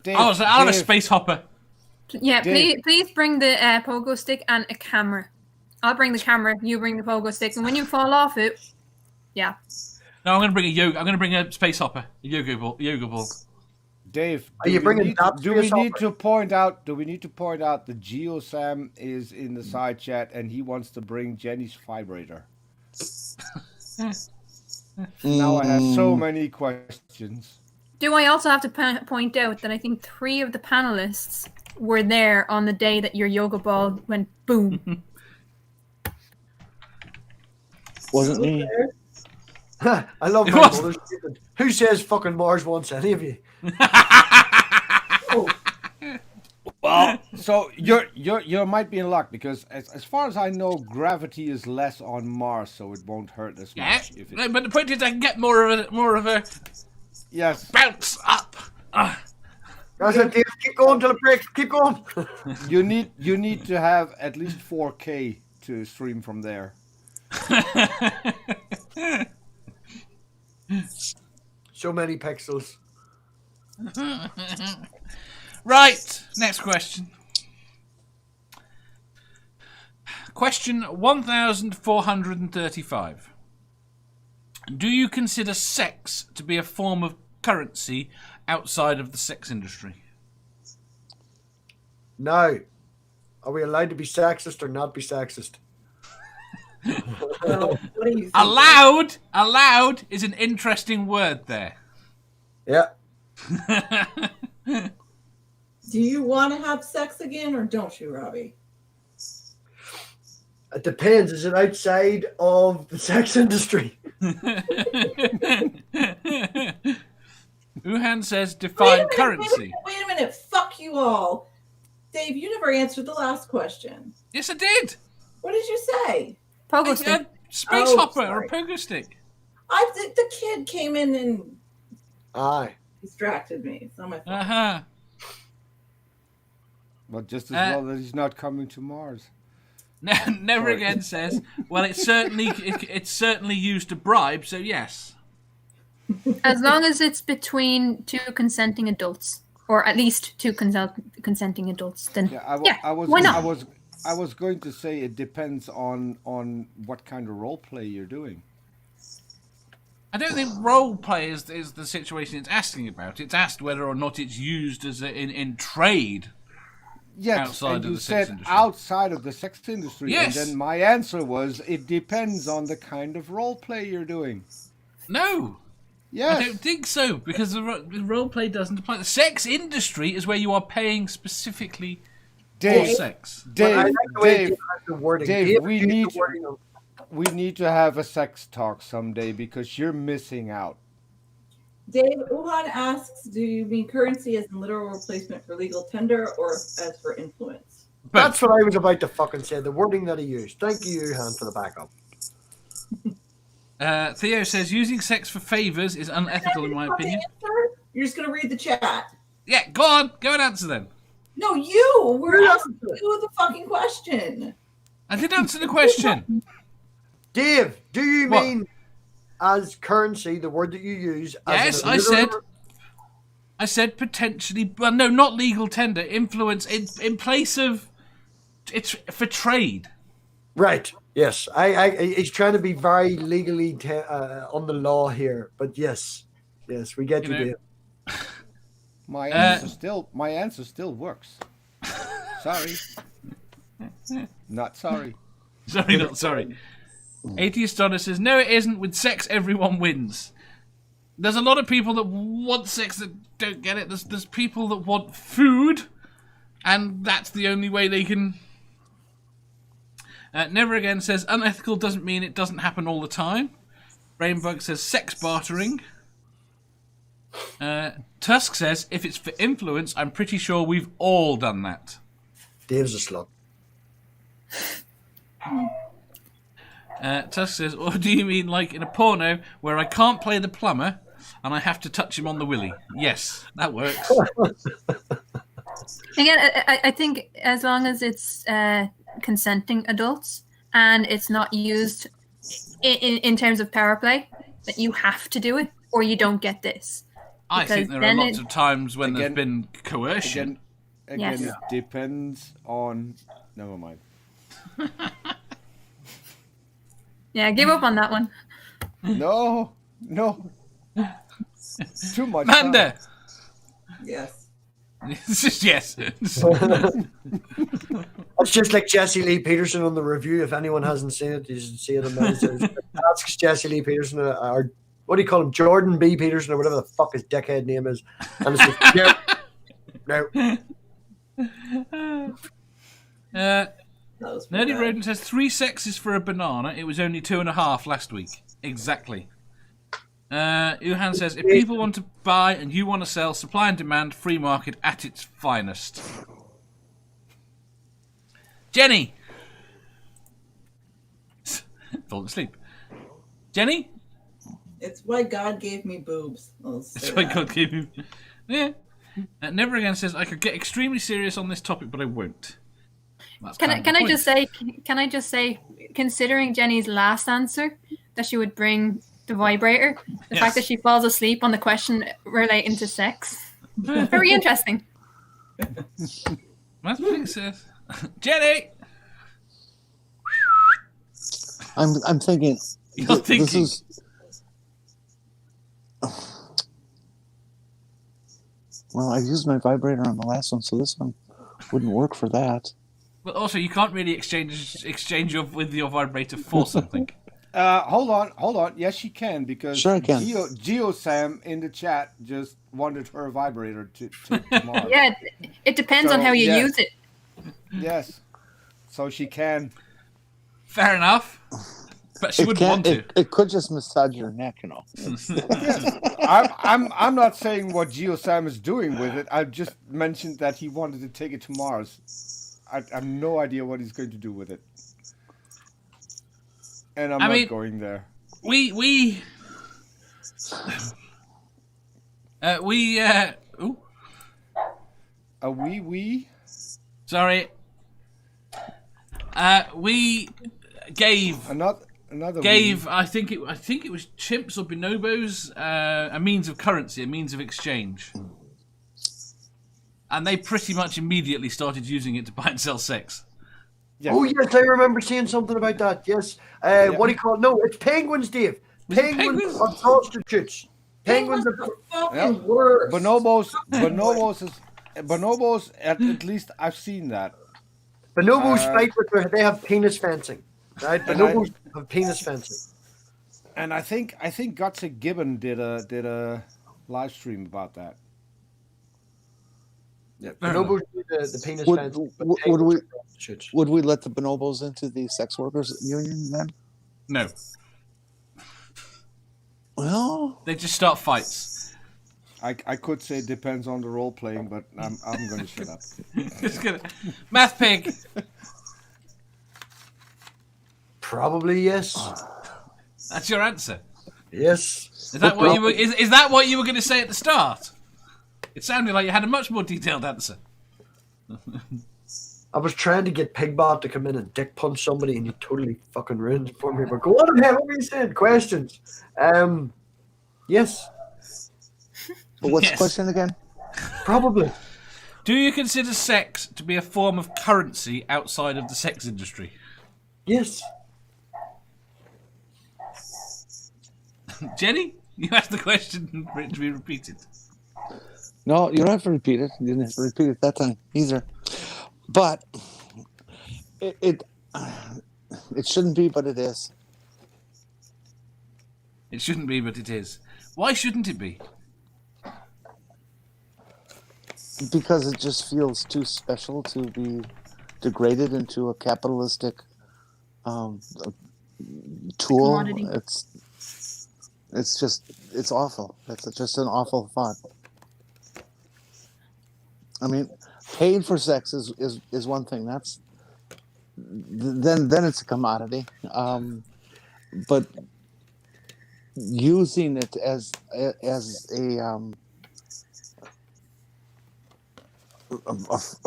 Oh, so I'll have a space hopper. Yeah, Dave. please bring the pogo stick and a camera. I'll bring the camera. You bring the pogo stick, and when you fall off it, yeah. No, I'm going to bring a space hopper, a yoga ball. Dave, Are you bringing that do we space need opera? to point out? Do we need to point out that Geo Sam is in the side chat and he wants to bring Jenny's vibrator? Now I have so many questions. Do I also have to point out that I think 3 of the panelists were there on the day that your yoga ball went boom? Wasn't me. I love my mother's statement. Who says fucking Mars wants any of you? Well, so you might be in luck because as far as I know, gravity is less on Mars, so it won't hurt as Yeah, much. but the point is I can get more of a Yes, bounce up. I said, Dave, keep going till it breaks. Keep going. you need to have at least 4K to stream from there. So many pixels. Right, next question. Question 1435. Do you consider sex to be a form of currency outside of the sex industry? Now, are we allowed to be sexist or not be sexist? Well, what do you think? Allowed is an interesting word there. Yeah. Do you want to have sex again or don't you, Robbie? It depends. Is it outside of the sex industry? Uhan says define currency. Wait a minute. Fuck you all. Dave, you never answered the last question. Yes, I did. What did you say? Pogo stick. Space Oh, hopper sorry. or pogo stick. The kid came in and Aye. distracted me. It's not my fault. Uh-huh. But just as well that he's not coming to Mars. Never again says, well, it's certainly used to bribe, so yes. As long as it's between two consenting adults, or at least two consenting adults, then why not? I was going to say it depends on what kind of role play you're doing. I don't think role play is the situation it's asking about. It's asked whether or not it's used as in trade. Yes, outside and of you the sex said industry. outside of the sex industry. Yes. And then my answer was it depends on the kind of role play you're doing. No. Yes. I don't think so, because the role play doesn't apply. The sex industry is where you are paying specifically for sex. Dave, Dave, we need to have a sex talk someday because you're missing out. Dave Uhan asks, do you mean currency as in literal replacement for legal tender or as for influence? That's what I was about to fucking say. The wording that he used. Thank you, Johan, for the backup. Theo says using sex for favors is unethical in my opinion. You're just going to read the chat. Yeah, go on. Go and answer then. No, you. We're asking you the fucking question. I did answer the question. Dave, do you mean as currency, the word that you use? Yes, I said potentially, well, no, not legal tender, influence in place of, it's for trade. Right. Yes. He's trying to be very legally on the law here, but yes, we get you, Dave. My answer still works. Sorry. Not sorry. Sorry, not sorry. Atheist Donna says, no, it isn't. With sex, everyone wins. There's a lot of people that want sex that don't get it. There's people that want food, and that's the only way they can... Never Again says, unethical doesn't mean it doesn't happen all the time. Rainbug says, sex bartering. Tusk says, if it's for influence, I'm pretty sure we've all done that. Dave's a slut. Tusk says, or do you mean like in a porno where I can't play the plumber and I have to touch him on the willy? Yes, that works. Again, I think as long as it's consenting adults and it's not used in terms of power play, that you have to do it or you don't get this. I think there are lots of times when there's been coercion. Again, it depends on... Never mind. Yeah, give up on that one. No. Too much. Manda! Yes. It's just yes. It's just like Jesse Lee Peterson on the review. If anyone hasn't seen it, you should see it. Asks Jesse Lee Peterson, or what do you call him? Jordan B. Peterson, or whatever the fuck his dickhead name is. And it's just, no. Nerdy Rodent says 3 sexes for a banana. It was only 2.5 last week. Exactly. Uhan says, if people want to buy and you want to sell, supply and demand, free market at its finest. Jenny! Falling asleep. Jenny? It's why God gave me boobs. It's why God gave me... Yeah. Never Again says, I could get extremely serious on this topic, but I won't. Can I just say, considering Jenny's last answer, that she would bring the vibrator, the fact that she falls asleep on the question relating to sex, very interesting. Jenny! I'm thinking. You're thinking. This is... Well, I used my vibrator on the last one, so this one wouldn't work for that. But also, you can't really exchange with your vibrator for something. Hold on. Yes, you can, because sure I can. Geo Sam in the chat just wanted her vibrator to tomorrow. Yeah, it depends on how you use it. Yes, so she can. Fair enough. But she wouldn't want to. It could just massage your neck, you know. I'm not saying what Geo-Sam is doing with it. I've just mentioned that he wanted to take it to Mars. I have no idea what he's going to do with it. And I'm not going there. We ooh. Sorry. We gave another I think it was chimps or bonobos a means of currency, a means of exchange. And they pretty much immediately started using it to buy and sell sex. Yes. Oh yes, I remember seeing something about that. Yes. What do you call it? No, it's penguins, Dave. Penguins are prostitutes. Penguins are fucking worse. Bonobos, at least I've seen that. bonobos fight with they have penis fencing. Right? Bonobos have penis fencing. And I think Gutsy Gibbon did a live stream about that. Yeah, bonobos do the penis fencing. Would we let the bonobos into the sex workers union then? No. Well, they just start fights. I could say it depends on the role playing, but I'm going to shut up. Just gonna Math Pig. Probably yes. That's your answer. Yes. Is that what you were? Is that what you were going to say at the start? It sounded like you had a much more detailed answer. I was trying to get Pigbot to come in and dick punch somebody, and you totally fucking ruined it for me. But go on ahead. What were you saying? Questions? Yes. But what's the question again? Probably. Do you consider sex to be a form of currency outside of the sex industry? Yes. Jenny, you asked the question for it to be repeated. No, you don't have to repeat it. You didn't have to repeat it that time either. But it shouldn't be, but it is. It shouldn't be, but it is. Why shouldn't it be? Because it just feels too special to be degraded into a capitalistic tool. Commodity. It's awful. It's just an awful thought. I mean, paid for sex is one thing. That's then it's a commodity. But using it as a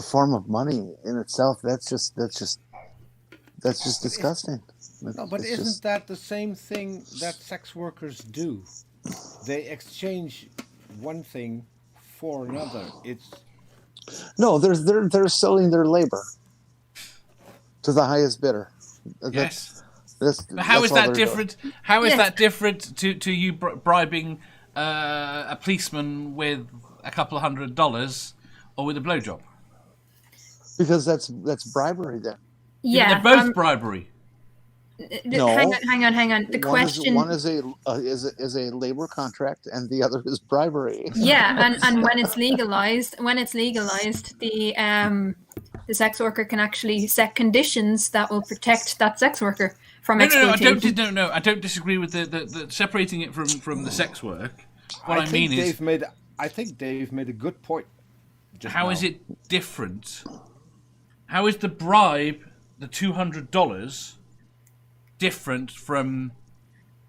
form of money in itself, that's just disgusting. No, but isn't that the same thing that sex workers do? They exchange one thing for another. No, they're selling their labor to the highest bidder. Yes. How is that different? How is that different to you bribing a policeman with a couple of $100 or with a blowjob? Because that's bribery then. Yeah, they're both bribery. No. Hang on. The question. One is a labor contract, and the other is bribery. Yeah, and when it's legalized, the sex worker can actually set conditions that will protect that sex worker from exploitation. No, I don't disagree with the separating it from the sex work. I think Dave made a good point. How is it different? How is the bribe, the $200, different from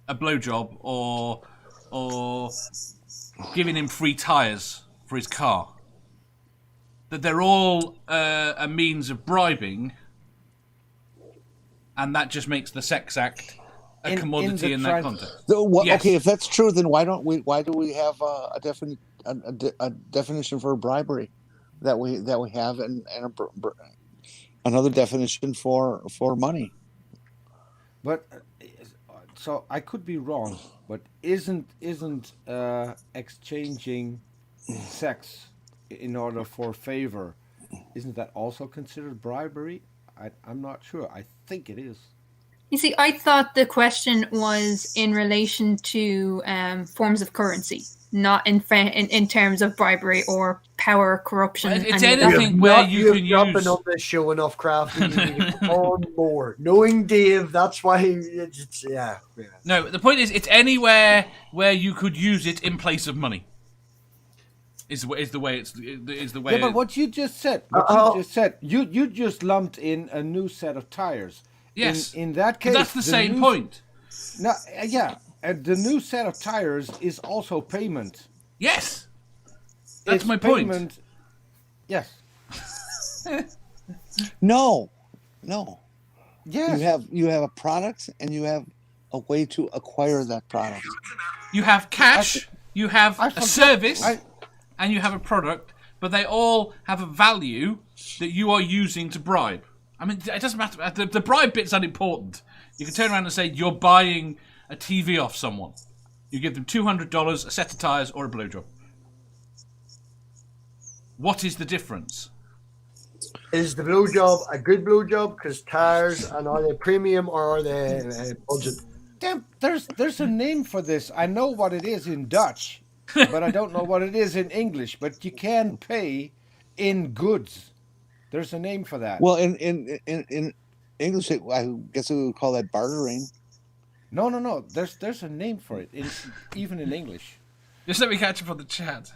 a blowjob or giving him free tires for his car? That they're all a means of bribing, and that just makes the sex act a commodity in that context. Yes. Okay, if that's true, then why do we have a definition for bribery that we have, and another definition for money? But so I could be wrong, but isn't exchanging sex in order for favor, isn't that also considered bribery? I'm not sure. I think it is. You see, I thought the question was in relation to forms of currency, not in terms of bribery or power, corruption. Well, it's any of that. anything where you can You've not use. been on this show enough, Crafty. You need to come on more. Knowing Dave, that's why it's yeah. No, the point is, it's anywhere where you could use it in place of money. Is the way Yeah, but what you just said, you just lumped in a new set of tires. Yes. In that case, But that's the same point. No, yeah, and the new set of tires is also payment. Yes. That's It's my point. payment. Yes. No. Yes. You have a product and you have a way to acquire that product. You have cash, you have I a forgot- service, and you have a product, but they all have a value that you are using to bribe. I mean, it doesn't matter. The bribe bit's unimportant. You can turn around and say you're buying a TV off someone. You give them $200, a set of tires, or a blowjob. What is the difference? Is the blowjob a good blowjob? Because tires, and are they premium or are they budget? Damn, there's a name for this. I know what it is in Dutch, but I don't know what it is in English. But you can pay in goods. There's a name for that. Well, in English, I guess we would call that bartering. No. There's a name for it, even in English. Just let me catch up on the chat.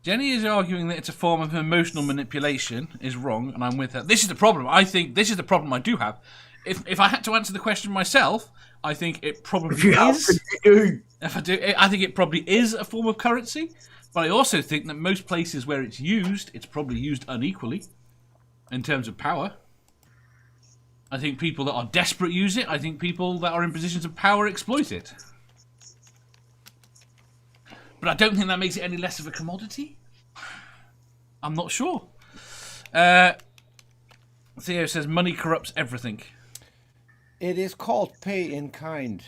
Jenny is arguing that it's a form of emotional manipulation is wrong, and I'm with her. This is the problem. I think this is the problem I do have. If I had to answer the question myself, I think it probably is. If I do, I think it probably is a form of currency. But I also think that most places where it's used, it's probably used unequally in terms of power. I think people that are desperate use it. I think people that are in positions of power exploit it. But I don't think that makes it any less of a commodity. I'm not sure. Theo says money corrupts everything. It is called pay in kind.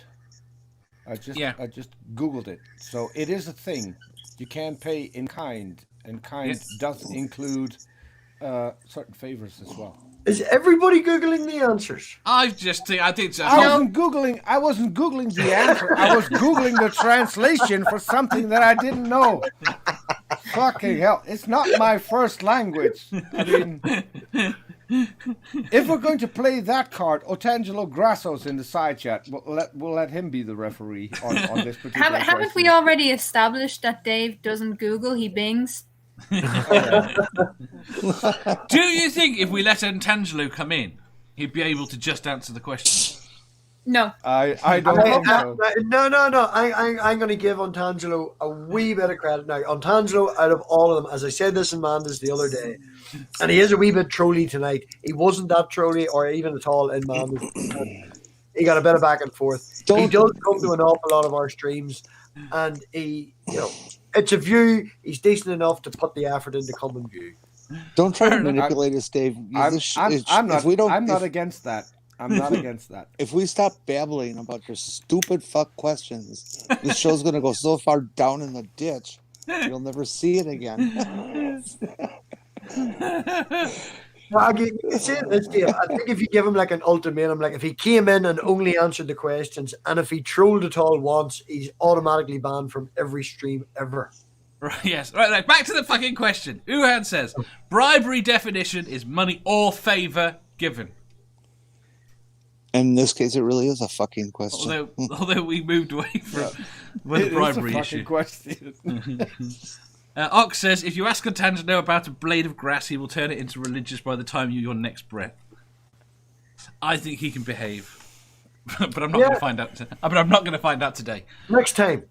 I just Googled it. So it is a thing. You can pay in kind, and kind does include certain favors as well. Is everybody googling the answers? I think I wasn't googling the answer. I was googling the translation for something that I didn't know. Fucking hell! It's not my first language. I mean, if we're going to play that card, Otangelo Grasso's in the side chat. We'll let him be the referee on this particular Haven't we already established that Dave doesn't Google, he bings? Do you think if we let Antangelo come in, he'd be able to just answer the question? No. I don't think so. No. I'm going to give Ontangelo a wee bit of credit now. Ontangelo, out of all of them, as I said this in Manda's the other day, and he is a wee bit trolly tonight. He wasn't that trolly or even at all in Manda's. He got a bit of back and forth. He does come to an awful lot of our streams, and it's a view. He's decent enough to put the effort into come and view. Don't try to manipulate us, Dave. I'm not against that. I'm not against that. If we stop babbling about your stupid fuck questions, this show's going to go so far down in the ditch, you'll never see it again. I think if you give him like an ultimatum, like if he came in and only answered the questions, and if he trolled at all once, he's automatically banned from every stream ever. Right, yes. Right, back to the fucking question. Uhan says, bribery definition is money or favour given. In this case, it really is a fucking question. Although we moved away from the bribery issue. Question. Ox says, if you ask Antangelo about a blade of grass, he will turn it into religious by the time your next breath. I think he can behave. But I'm not going to find out. But I'm not going to find out today. Next time.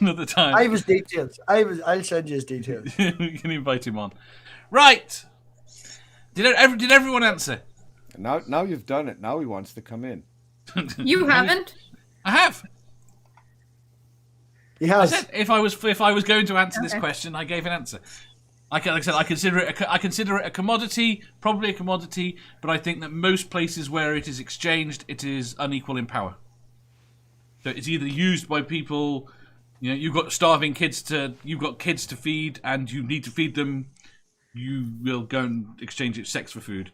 Another time. I have his details. I'll send you his details. You can invite him on. Right. Did everyone answer? Now you've done it. Now he wants to come in. You haven't? I have. He has. I said if I was going to answer this question, I gave an answer. Like I said, I consider it a commodity, probably a commodity, but I think that most places where it is exchanged, it is unequal in power. So it's either used by people, you've got starving kids you've got kids to feed, and you need to feed them. You will go and exchange sex for food,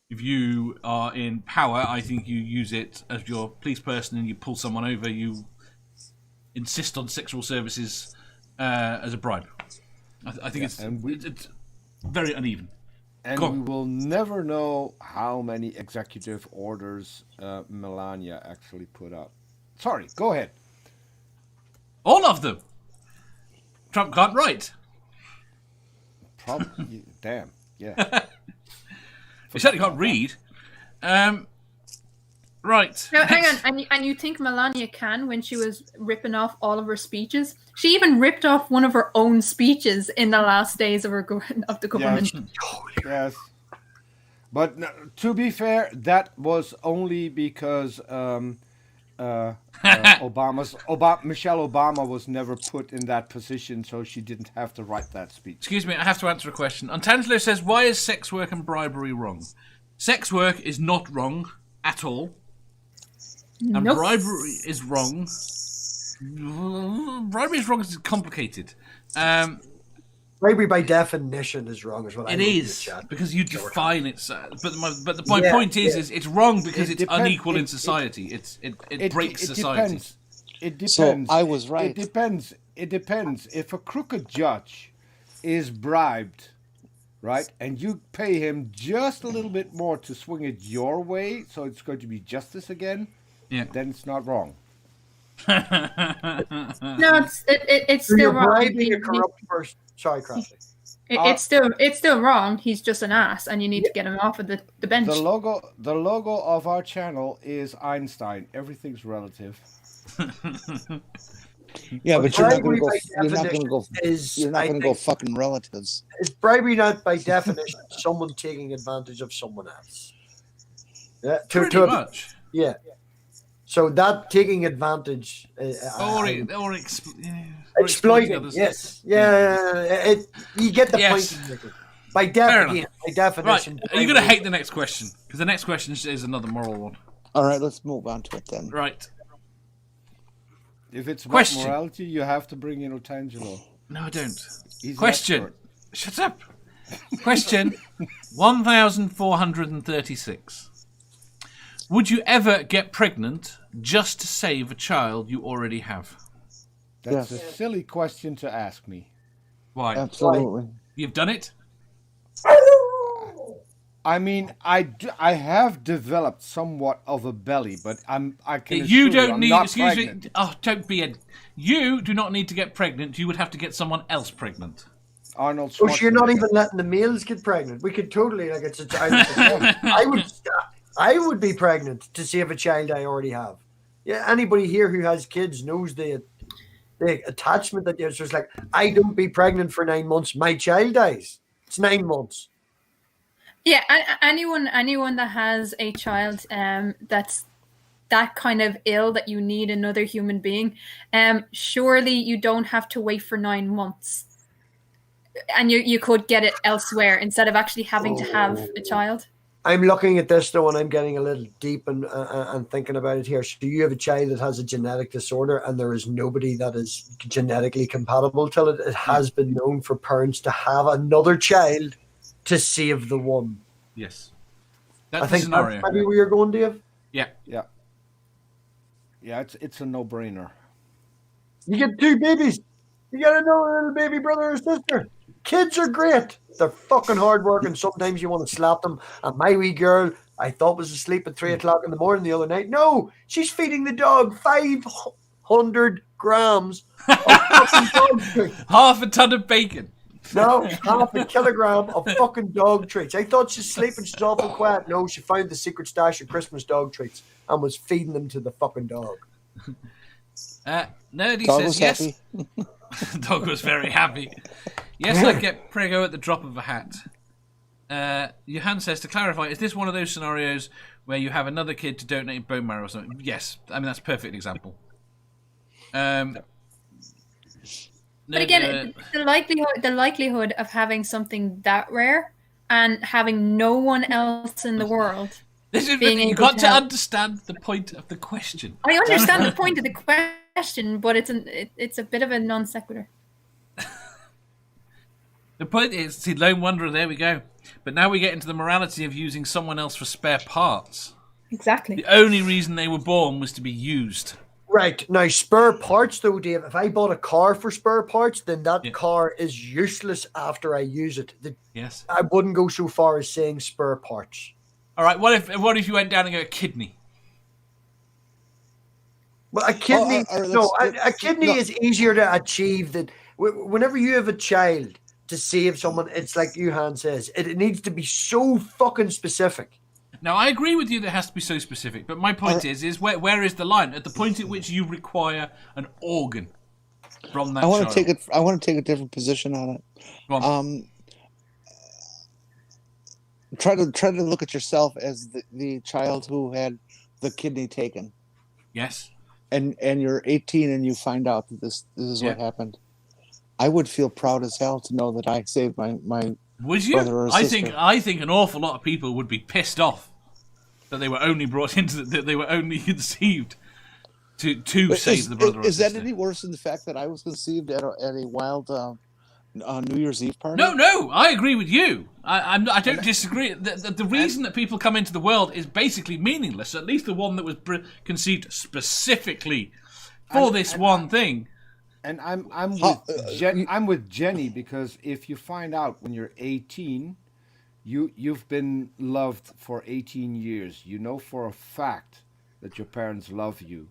If you are in power, I think you use it as your police person and you pull someone over, you insist on sexual services as a bribe. I think it's very uneven. And we will never know how many executive orders Melania actually put out. Sorry, go ahead. All of them. Trump can't write. Probably. Damn. Yeah. He certainly can't read. Right. Now, hang on, and you think Melania can when she was ripping off all of her speeches? She even ripped off one of her own speeches in the last days of the government. Yes. But to be fair, that was only because Michelle Obama was never put in that position, so she didn't have to write that speech. Excuse me, I have to answer a question. Antangelo says, why is sex work and bribery wrong? Sex work is not wrong at all. And bribery is wrong. Bribery is wrong because it's complicated. Bribery by definition is wrong, is what I it mean. It is, because you define it. But my point is it's wrong because it's unequal in society. It breaks society. It depends. So I was right. It depends. If a crooked judge is bribed, right, and you pay him just a little bit more to swing it your way, so it's going to be justice again, then it's not wrong. No, it's still wrong. Bribing a corrupt person. Sorry, Crafty. It's still wrong. He's just an ass, and you need to get him off of the bench. The logo of our channel is Einstein. Everything's relative. Yeah, but you're not going to go fucking relatives. Is bribery not by definition someone taking advantage of someone else? Yeah, pretty much. Yeah. So that taking advantage, exploiting. Yes. Yeah. You get the point. By definition. Right. Are you going to hate the next question? Because the next question is another moral one. All right, let's move on to it then. Right. If it's about morality, you have to bring in Otangelo. No, I don't. He's Question. Shut up. Question 1436. Would you ever get pregnant just to save a child you already have? That's a silly question to ask me. Why? Absolutely. You've done it? I mean, I have developed somewhat of a belly, but I can. You don't I'm need. not Excuse pregnant. me. Oh, don't be a. You do not need to get pregnant. You would have to get someone else pregnant. Arnold Schwarzenegger. Oh, so you're not even letting the males get pregnant. We could totally I would be pregnant to save a child I already have. Yeah, anybody here who has kids knows the attachment that there's just like, I don't be pregnant for 9 months, my child dies. It's 9 months. Yeah, anyone that has a child that's that kind of ill that you need another human being, surely you don't have to wait for 9 months. And you could get it elsewhere instead of actually having to have a child. I'm looking at this though, and I'm getting a little deep and thinking about it here. So you have a child that has a genetic disorder, and there is nobody that is genetically compatible to it. It has been known for parents to have another child to save the one. Yes, that's I think the scenario. That's maybe where you're going, Dave. Yeah. It's a no-brainer. You get 2 babies. You got another little baby brother or sister. Kids are great. They're fucking hard working. Sometimes you want to slap them. And my wee girl, I thought was asleep at 3 o'clock in the morning the other night. No, she's feeding the dog 500 grams of fucking dog treats. Half a ton of bacon. No, half a kilogram of fucking dog treats. I thought she's sleeping. She's awful quiet. No, she found the secret stash of Christmas dog treats and was feeding them to the fucking dog. Nerdy Dog says was yes. happy. Dog was very happy. Yes, I get prego at the drop of a hat. Johan says, to clarify, is this one of those scenarios where you have another kid to donate bone marrow or something? Yes. I mean, that's a perfect example. But again, the likelihood of having something that rare and having no one else in the world. You've got to understand the point of the question. I understand the point of the question, but it's a bit of a non sequitur. The point is, see, Lone Wanderer, there we go. But now we get into the morality of using someone else for spare parts. Exactly. The only reason they were born was to be used. Right. Now, spare parts, though, Dave, if I bought a car for spare parts, then that Yeah. car is useless after I use it. Yes. I wouldn't go so far as saying spare parts. All right, what if you went down and got a kidney? But a kidney, a kidney no. is easier to achieve than whenever you have a child to save someone. It's like Johan says, it needs to be so fucking specific. Now, I agree with you that it has to be so specific, but my point is where is the line? At the point at which you require an organ from that I want child. to take it. I want to take a different position on it. Go on. Try to look at yourself as the child who had the kidney taken, Yes. and you're 18 and you find out that this is what Yeah. happened. I would feel proud as hell to know that I saved my Would you? brother or I sister. think an awful lot of people would be pissed off that they were only brought into that they were only conceived to save the brother or Is sister. that any worse than the fact that I was conceived at a wild New Year's Eve party? No, I agree with you. I don't disagree. The reason that people come into the world is basically meaningless. At least the one that was conceived specifically for this one thing. And I'm with Jenny, because if you find out when you're 18, you've been loved for 18 years. You know for a fact that your parents love you.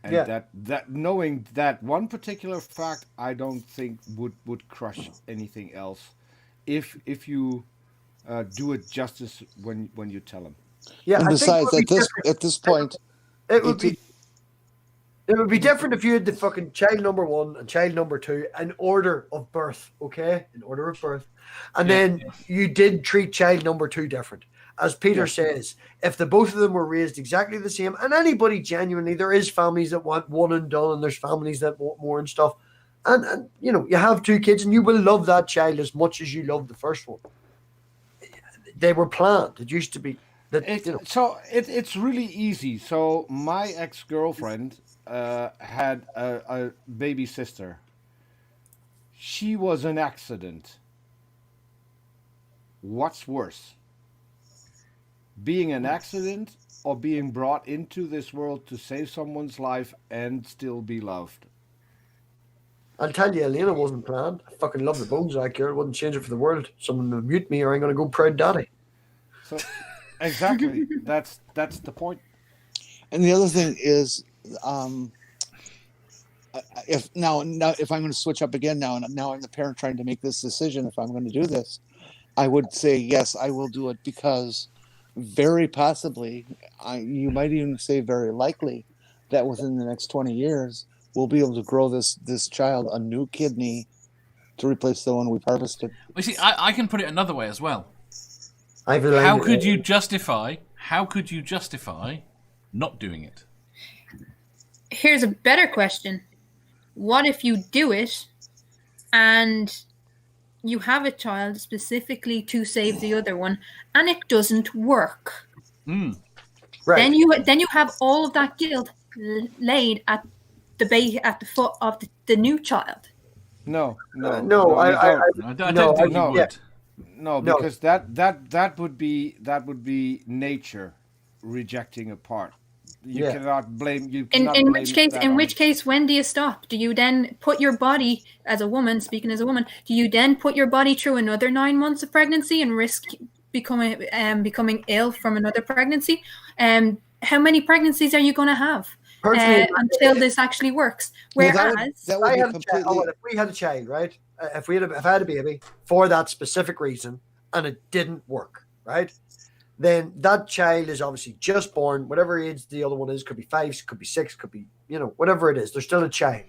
And that knowing that one particular fact, I don't think would crush anything else, if you do it justice when you tell them. Yeah, And I besides, think at this point, it would be different if you had the fucking child number 1 and child number 2 in order of birth, okay? In order of birth. And then you did treat child number 2 different. As Peter says, if the both of them were raised exactly the same, and anybody genuinely, there is families that want one and done, and there's families that want more and stuff. And you know, you have 2 kids and you will love that child as much as you love the first one. They were planned. It used to be that, So it's really easy. So my ex-girlfriend had a baby sister. She was an accident. What's worse? Being an accident or being brought into this world to save someone's life and still be loved? I'll tell you, Elena wasn't planned. I fucking love the bones out here. I wouldn't change it for the world. Someone will mute me or I'm going to go proud daddy. So exactly, that's the point. and the other thing is, if I'm going to switch up again now, and now I'm the parent trying to make this decision, if I'm going to do this, I would say yes, I will do it, because very possibly, you might even say very likely, that within the next 20 years, we'll be able to grow this child a new kidney to replace the one we've harvested. Well, see, I can put it another way as well. How could you justify not doing it? Here's a better question. What if you do it and you have a child specifically to save the other one and it doesn't work? Right. Then you have all of that guilt laid at the foot of the new child. No, I don't think you would. No, because that would be nature rejecting a part. You cannot blame you. In which case, when do you stop? Do you then put your body, as a woman, speaking as a woman, do you then put your body through another 9 months of pregnancy and risk becoming ill from another pregnancy? How many pregnancies are you going to have until this actually works? Whereas, if we had a child, right? If I had a baby for that specific reason and it didn't work, right? Then that child is obviously just born, whatever age the other one is, could be 5, could be 6, could be, whatever it is. They're still a child,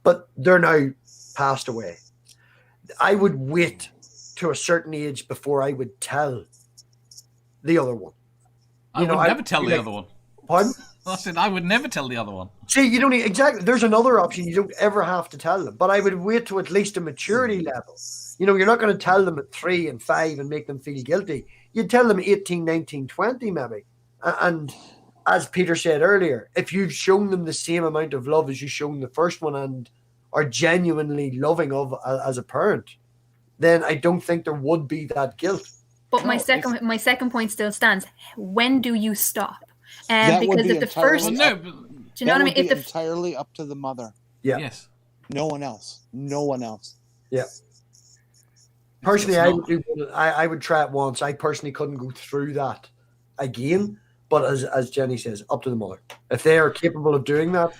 but they're now passed away. I would wait to a certain age before I would tell the other one. I would never tell the other one. Pardon? I said I would never tell the other one. See, you don't exactly. There's another option. You don't ever have to tell them, but I would wait to at least a maturity level. You're not going to tell them at 3 and 5 and make them feel guilty. You'd tell them 18, 19, 20 maybe. And as Peter said earlier, if you've shown them the same amount of love as you've shown the first one and are genuinely loving of as a parent, then I don't think there would be that guilt. But No, my second point still stands. When do you stop? That would Because be if the entirely first, Well, do no, you but, know That what I would mean? be If the entirely up to the mother. Yeah. yes. No one else. No one else. Yeah. Personally, It's I not- would do. I would try it once. I personally couldn't go through that again. But as Jenny says, up to the mother. If they are capable of doing that,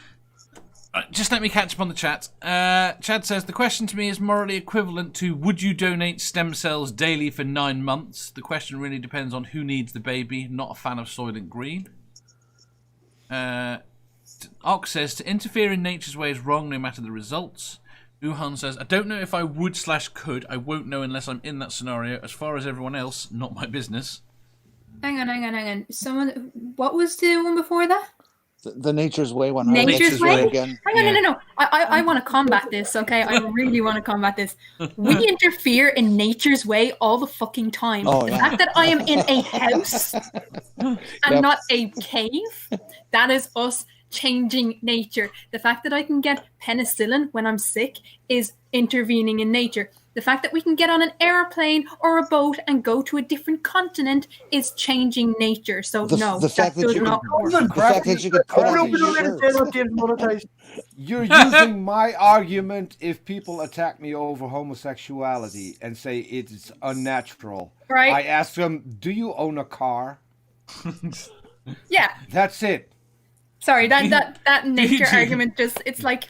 Just let me catch up on the chat. Chad says, the question to me is morally equivalent to would you donate stem cells daily for 9 months? The question really depends on who needs the baby. Not a fan of Soylent Green. Ox says, to interfere in nature's way is wrong no matter the results. Uhan says, I don't know if I would/could. I won't know unless I'm in that scenario. As far as everyone else, not my business. hang on. Someone, what was the one before that? The nature's way one. Nature's way? again. Hang on, Yeah. no. I want to combat this, okay? I really want to combat this. We interfere in nature's way all the fucking time. Oh, The yeah. fact that I am in a house and Yep. not a cave, that is us changing nature. The fact that I can get penicillin when I'm sick is intervening in nature. The fact that we can get on an airplane or a boat and go to a different continent is changing nature. So The no, fact that that does you not can- work. The fact that you could put I on don't your know shirt. if they're James monetized. You're using my argument if people attack me over homosexuality and say it's unnatural. Right. I ask them, do you own a car? Yeah. That's it. Sorry, that nature do. argument it's like,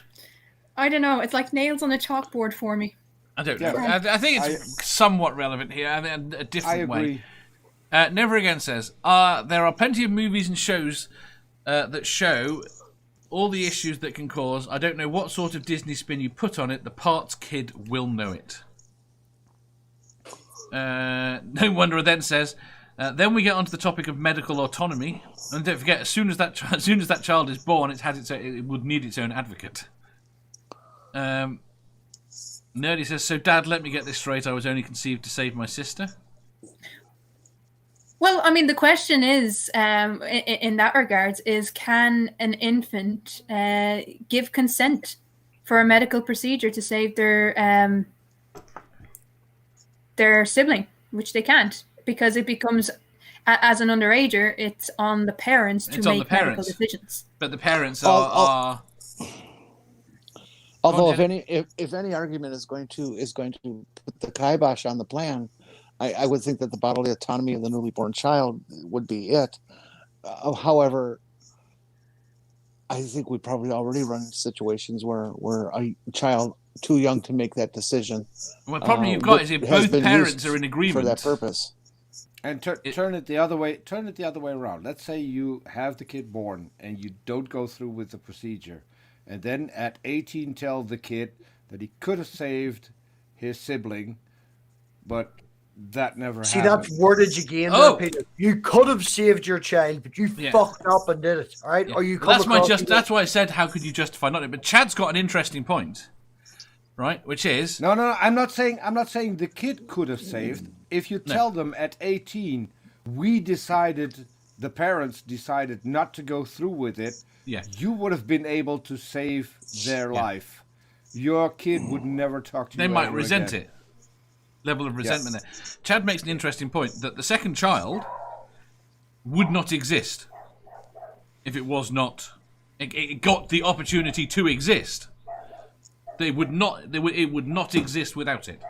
I don't know, it's like nails on a chalkboard for me. I don't know. Yeah. I think it's somewhat relevant here. I think a I different way. agree. Never Again says, there are plenty of movies and shows that show all the issues that can cause. I don't know what sort of Disney spin you put on it. The parts kid will know it. No Wonder then says, then we get onto the topic of medical autonomy. And don't forget, as soon as that child is born, it would need its own advocate. Nerdy says, so Dad, let me get this straight. I was only conceived to save my sister. Well, I mean, the question is, in that regards, is can an infant give consent for a medical procedure to save their sibling, which they can't, because it becomes, as an underager, it's on the parents to make medical decisions. But the parents Oh, are. Although Go on, if any argument is going to put the kibosh on the plan, I would think that the bodily autonomy of the newly born child would be it. However, I think we probably already run into situations where a child too young to make that decision. Well, the problem you've got is if has both been parents used are in agreement for that purpose. And turn it the other way. Turn it the other way around. Let's say you have the kid born and you don't go through with the procedure, and then at 18 tell the kid that he could have saved his sibling, but that never See, happened. that's wordage again, Oh. there, Peter. You could have saved your child, but you Yeah. fucked up and did it. All right, or you come That's across that's why I said how could you justify not it. But Chad's got an interesting point, right? Which is No. I'm not saying the kid could have saved. If you tell them at 18, the parents decided not to go through with it. Yeah. You would have been able to save their life. Your kid would never talk to you. they might ever resent again. it. Level of resentment there. Chad makes an interesting point that the second child would not exist if it was not. It got the opportunity to exist. It would not exist without it.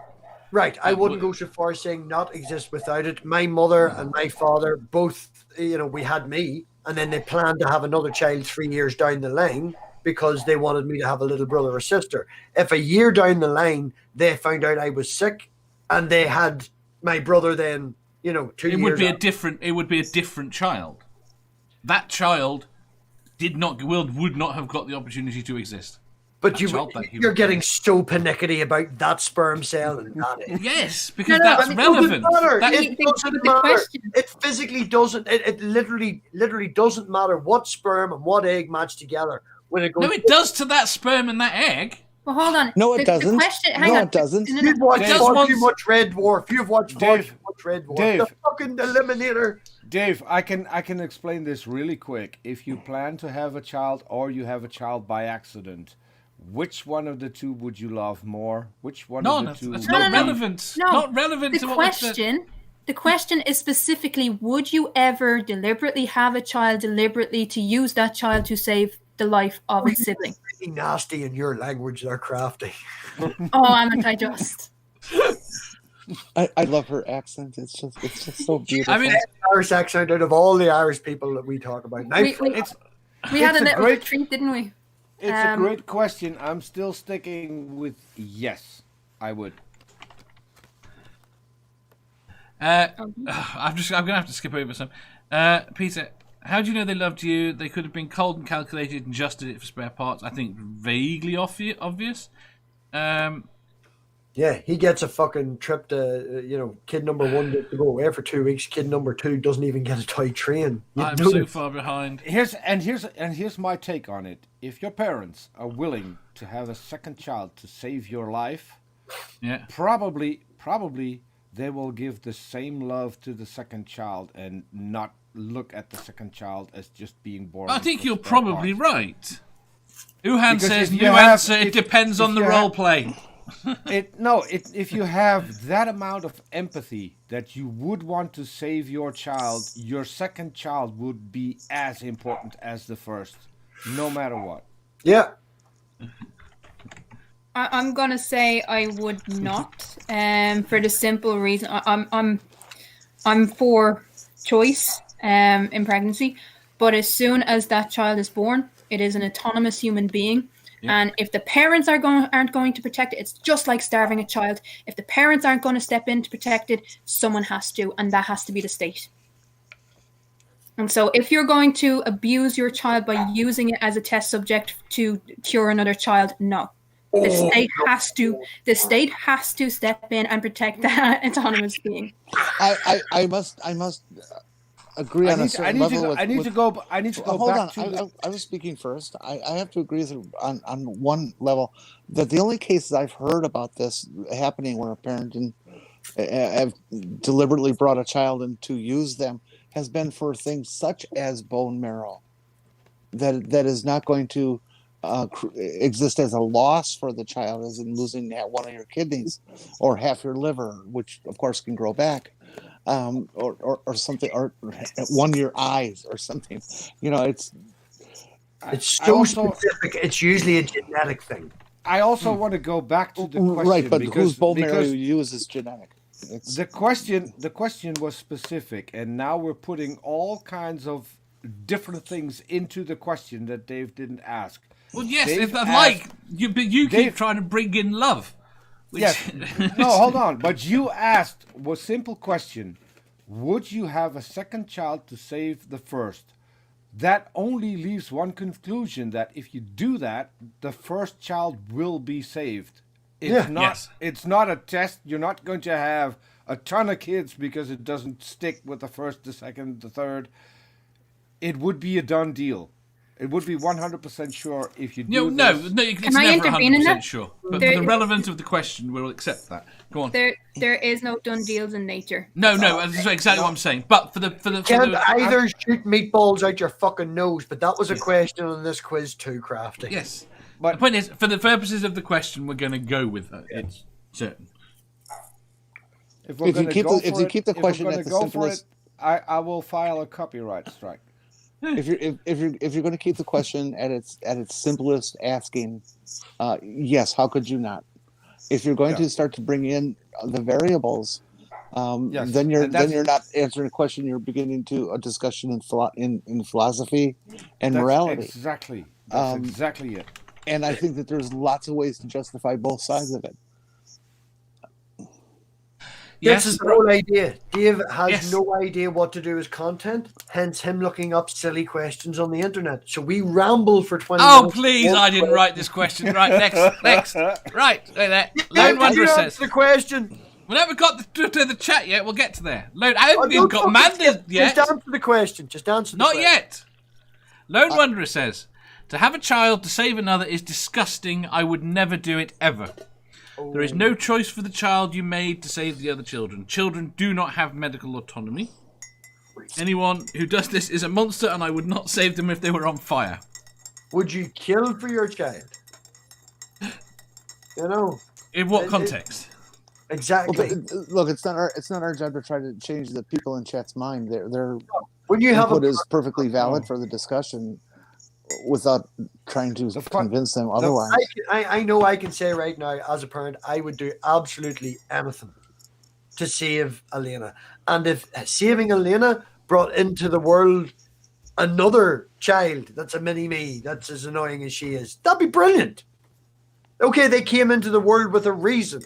Right, I wouldn't go so far as saying not exist without it. My mother and my father both, we had me, and then they planned to have another child 3 years down the line because they wanted me to have a little brother or sister. If a year down the line they found out I was sick, and they had my brother then, 2 years. It would be a different child. That child would not have got the opportunity to exist. But That you're getting so panicky about that sperm cell and that egg. Yes, because No, that's I mean, relevant. It doesn't matter. It physically doesn't. It literally doesn't matter what sperm and what egg match together when it goes. No, it does to that sperm and that egg. Well, hold on. No, it doesn't. The question, hang on. It doesn't. No, You've watched Dave, far too much Red Dwarf. You've watched far Dave, too much Red Dwarf. Dave. The fucking Eliminator. Dave, I can explain this really quick. If you plan to have a child or you have a child by accident, which one of the two would you love more? Which one None. of the two? That's No, not no, no. relevant. No. Not relevant The to what we said. question is specifically: would you ever deliberately have a child deliberately to use that child to save the life of its sibling? Really nasty in your language, they're crafty. Oh, I'm just. I love her accent. It's just so beautiful. I mean, Irish accent out of all the Irish people that we talk about. Now, We had it's a a little great- retreat, didn't we? It's a great question. I'm still sticking with yes. I would. I'm gonna have to skip over some. Peter, how do you know they loved you? They could have been cold and calculated and just did it for spare parts. I think vaguely obvious. yeah, he gets a fucking trip to, kid number 1 gets to go away for 2 weeks. Kid number 2 doesn't even get a toy train. I'm so far behind. Here's my take on it. If your parents are willing to have a second child to save your life, Yeah. probably they will give the same love to the second child and not look at the second child as just being born. I think for you're spare probably parts. right. Uhan Because says if new you have- answer. It if- depends if on the you have- role play. If you have that amount of empathy that you would want to save your child, your second child would be as important as the first, no matter what. Yeah. I'm gonna say I would not, for the simple reason I'm for choice in pregnancy, but as soon as that child is born, it is an autonomous human being. Yeah. And if the parents aren't going to protect it, it's just like starving a child. If the parents aren't going to step in to protect it, someone has to, and that has to be the state. And so if you're going to abuse your child by using it as a test subject to cure another child, no. The state has to step in and protect that autonomous being. I must agree on a certain level. I need to go Hold back on. to I was speaking first. I have to agree on one level that the only cases I've heard about this happening where a parent have deliberately brought a child in to use them has been for things such as bone marrow that is not going to exist as a loss for the child, as in losing one of your kidneys or half your liver, which of course can grow back. Or something, or one of your eyes, or something. It's so specific. It's usually a genetic thing. I also want to go back to the question, right, but because, whose bone marrow because you use is genetic. the question was specific, and now we're putting all kinds of different things into the question that Dave didn't ask. Well, yes, Dave if I'd asked- like you, but you keep Dave- trying to bring in love. Which, Yes. No, hold on. But you asked a simple question: would you have a second child to save the first? That only leaves one conclusion: that if you do that, the first child will be saved. It's not. Yes. It's not a test. You're not going to have a ton of kids because it doesn't stick with the first, the second, the third. It would be a done deal. It would be 100% sure if you do no, this. it's Can I never intervene in 100% that? sure. But There- for the relevance of the question, we'll accept that. Go on. There is no done deals in nature. No, that's exactly what I'm saying. But for the Can't either shoot meatballs out your fucking nose, but that was a question on this quiz too, Crafty. yes. But- The point is, for the purposes of the question, we're going to go with that. It's certain. If you keep the question at the simplest- I will file a copyright strike. If you're going to keep the question at its simplest asking, yes, how could you not? If you're going to start to bring in the variables, Yes, then you're and that's- not answering a question. You're beginning to a discussion in philosophy and morality. Exactly. That's exactly it. And I think that there's lots of ways to justify both sides of it. Yes. This is the whole idea. Dave has Yes. no idea what to do with content, hence him looking up silly questions on the internet. So we ramble for 20 Oh, minutes. please, I didn't write this question. Right, next. Right, there. How Lone did Wanderer you says. answer the question? We haven't got to the chat yet. We'll get to there. I haven't even Don't got fucking Manda skip. yet. Just answer the question. Just answer the Not question. yet. Lone Wanderer says, to have a child to save another is disgusting. I would never do it ever. There is no choice for the child you made to save the other children. Children do not have medical autonomy. Anyone who does this is a monster, and I would not save them if they were on fire. Would you kill for your child? You know. In what context? Exactly. Well, but, look, it's not our job to try to change the people in chat's mind. Their When you have input is perfectly valid for the discussion, without trying to convince them otherwise. I know I can say right now, as a parent, I would do absolutely anything to save Elena. And if saving Elena brought into the world another child that's a mini-me, that's as annoying as she is, that'd be brilliant. Okay, they came into the world with a reason,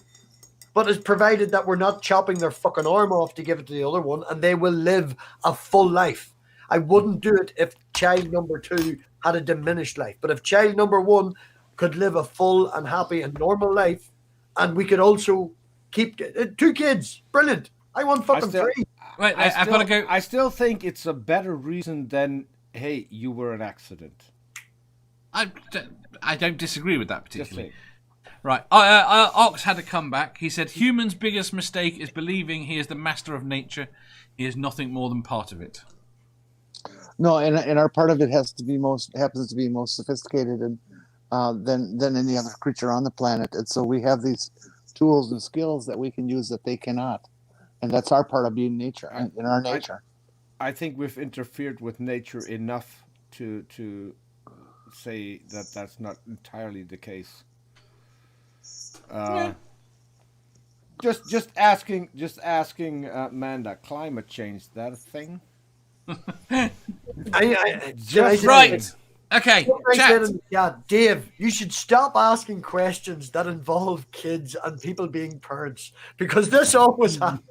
but it's provided that we're not chopping their fucking arm off to give it to the other one, and they will live a full life. I wouldn't do it if child number 2 had a diminished life. But if child number 1 could live a full and happy and normal life, and we could also keep 2 kids, brilliant. I want fucking 3. Wait, I've got to go. I still think it's a better reason than, hey, you were an accident. I don't disagree with that particularly. Just Right. Ox had a comeback. He said, humans' biggest mistake is believing he is the master of nature. He is nothing more than part of it. No, and our part of it happens to be most sophisticated and than any other creature on the planet. And so we have these tools and skills that we can use that they cannot. And that's our part of being nature, in our nature. I think we've interfered with nature enough to say that that's not entirely the case. Just asking Amanda, climate change, that a thing? Right. Okay. Chat. Yeah, Dave, you should stop asking questions that involve kids and people being parents, because this always happens.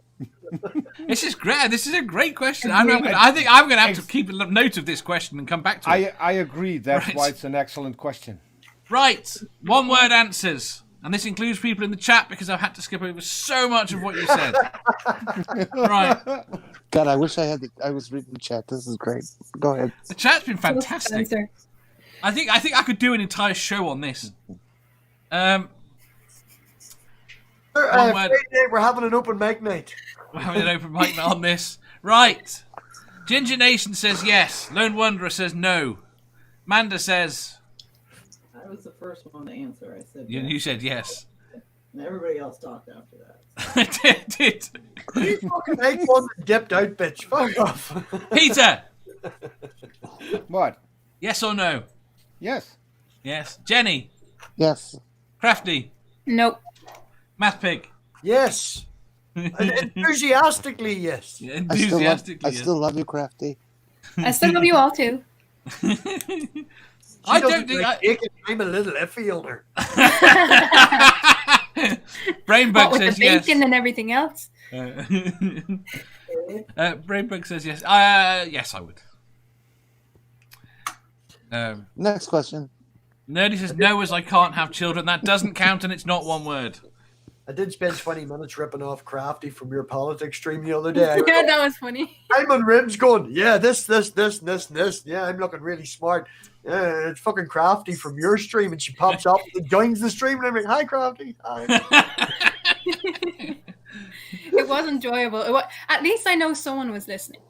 This is great. This is a great question. I think I'm going to have to keep a note of this question and come back to it. I agree. That's why it's an excellent question. Right. One word answers. And this includes people in the chat because I've had to skip over so much of what you said. Right. God, I wish I was reading the chat. This is great. Go ahead. The chat's been fantastic. I think I could do an entire show on this. Friday, we're having an open mic night. We're having an open mic night on this. Right. Ginger Nation says yes. Lone Wanderer says no. Manda says... I was the first one to answer. I said You said yes. And everybody else talked after that. I did. You fucking ate one and dipped out, bitch. Fuck off. Peter! What? Yes or no? Yes. Yes. Jenny? Yes. Nope. Crafty? Math Pig? Yes. Enthusiastically, yes. Enthusiastically, I still love you, Crafty. I still love you all too. I don't think I'm a little iffy on her. Brainbug with says the bacon yes. and everything else. Brainbug says yes. Yes, I would. Next question. Nerdy says no, as I can't have children. That doesn't count, and it's not one word. I did spend 20 minutes ripping off Crafty from your politics stream the other day. Yeah, that was funny. I'm on ribs going, yeah, this. Yeah, I'm looking really smart. Yeah, it's fucking Crafty from your stream. And she pops up and joins the stream. And I'm like, hi, Crafty. Hi. It was enjoyable. At least I know someone was listening.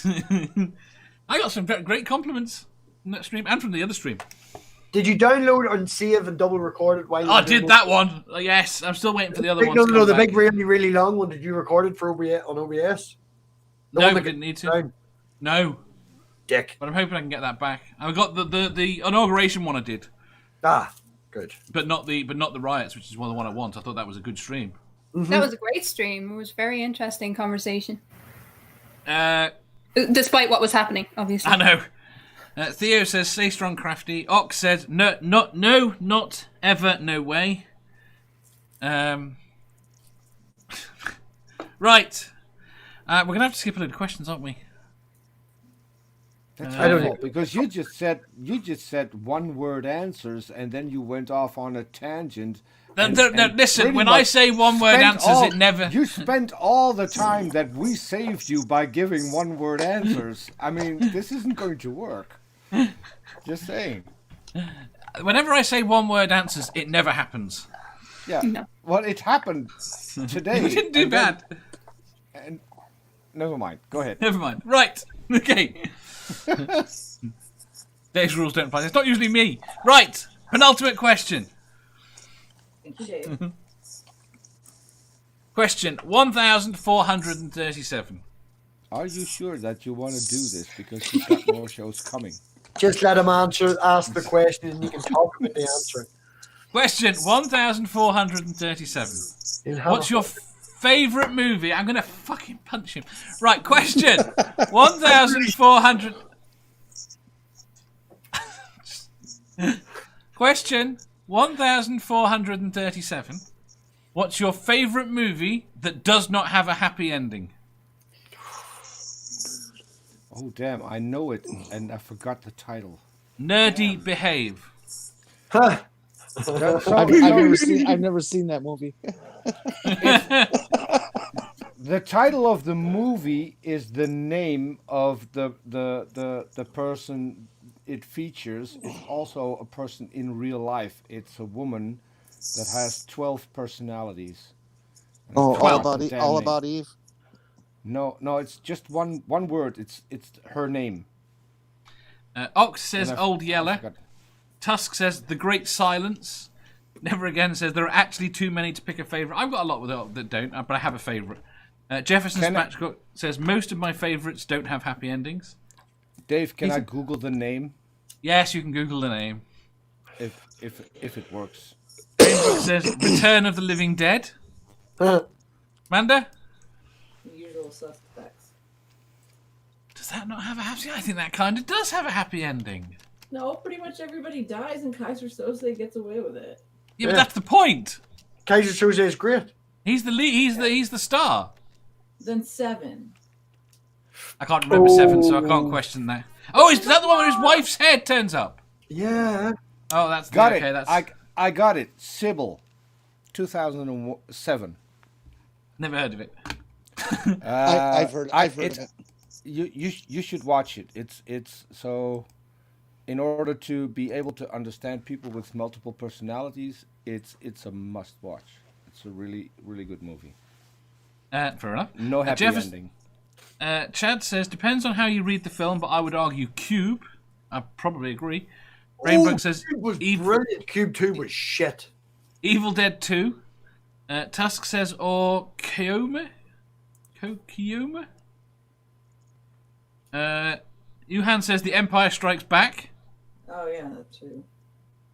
I got some great compliments from that stream and from the other stream. Did you download and save and double record it while you I did that one. Yes, I'm still waiting for the other one. No, the big, really long one. Did you record it for on OBS? No, we didn't need to. Down. No. Dick. But I'm hoping I can get that back. I got the inauguration one I did. Ah, good. But not the riots, which is the one I want. I thought that was a good stream. Mm-hmm. That was a great stream. It was very interesting conversation. Despite what was happening, obviously. I know. Theo says, stay strong, Crafty. Ox says, no, not ever, no way. Right. We're going to have to skip a load of questions, aren't we? That's awful, because you just said one word answers, and then you went off on a tangent. Listen, when I say one word answers, it never... You spent all the time that we saved you by giving one word answers. I mean, this isn't going to work. Just saying. Whenever I say one word answers, it never happens. Yeah. No. Well, it happened today. We didn't do bad. And never mind. Go ahead. Never mind. Right. Okay. Dave's rules don't apply. It's not usually me. Right. Penultimate question. Thank you, Dave. Question 1437. Are you sure that you want to do this? Because you've got more shows coming. Just let him ask the question, and you can talk about the answer. Question 1437. What's your favourite movie? I'm going to fucking punch him. Right, question 1400. Question 1437. What's your favourite movie that does not have a happy ending? Oh, damn. I know it, and I forgot the title. Nerdy Behave. Huh. I've never seen that movie. The title of the movie is the name of the person it features. It's also a person in real life. It's a woman that has 12 personalities. Oh, 12. all about Eve. No, it's just one word. It's her name. Ox says Old I Yeller. forgot. Tusk says The Great Silence. Never Again says there are actually too many to pick a favourite. I've got a lot with it that don't, but I have a favourite. Jefferson Spatchcock says most of my favourites don't have happy endings. Dave, can I Google the name? Yes, you can Google the name. If it works. Rainbow says Return of the Living Dead. Amanda? The Usual Suspects. Does that not have a happy? I think that kind of does have a happy ending. No, pretty much everybody dies and Kaiser Soze gets away with it. Yeah, but that's the point. Kaiser Soze is great. He's the lead. He's the star. Then 7. I can't remember 7, so I can't question that. Oh, is that the one where his wife's head turns up? Yeah. Oh, that's Got okay. it. That's I got it. Sybil, 2007. never heard of it. I've heard of it. You should watch it. It's so. In order to be able to understand people with multiple personalities, it's a must watch. It's a really, really good movie. Fair enough. No happy ending. Chad says, depends on how you read the film, but I would argue Cube. I probably agree. Rainbow says, Cube was brilliant. Cube 2 was shit. Evil Dead 2. Tusk says, or Kioma? Kioma? Yuhan says, The Empire Strikes Back. Oh, yeah, that too.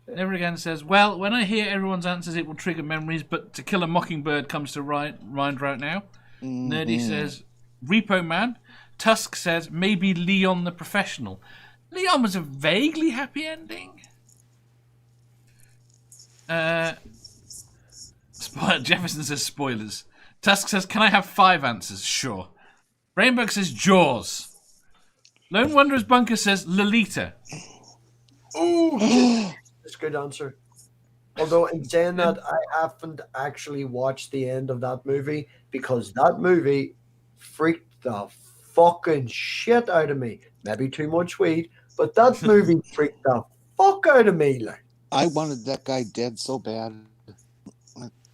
Never Again says, well, when I hear everyone's answers, it will trigger memories, but To Kill a Mockingbird comes to mind right now. Mm-hmm. Nerdy says, Repo Man. Tusk says, maybe Leon the Professional. Leon was a vaguely happy ending. Jefferson says, spoilers. Tusk says, can I have 5 answers? Sure. Rainbow says, Jaws. Lone Wanderer's Bunker says, Lolita. Oh, that's a good answer. Although, in saying that, I haven't actually watched the end of that movie because that movie freaked the fucking shit out of me. Maybe too much weed, but that movie freaked the fuck out of me. Like, I wanted that guy dead so bad.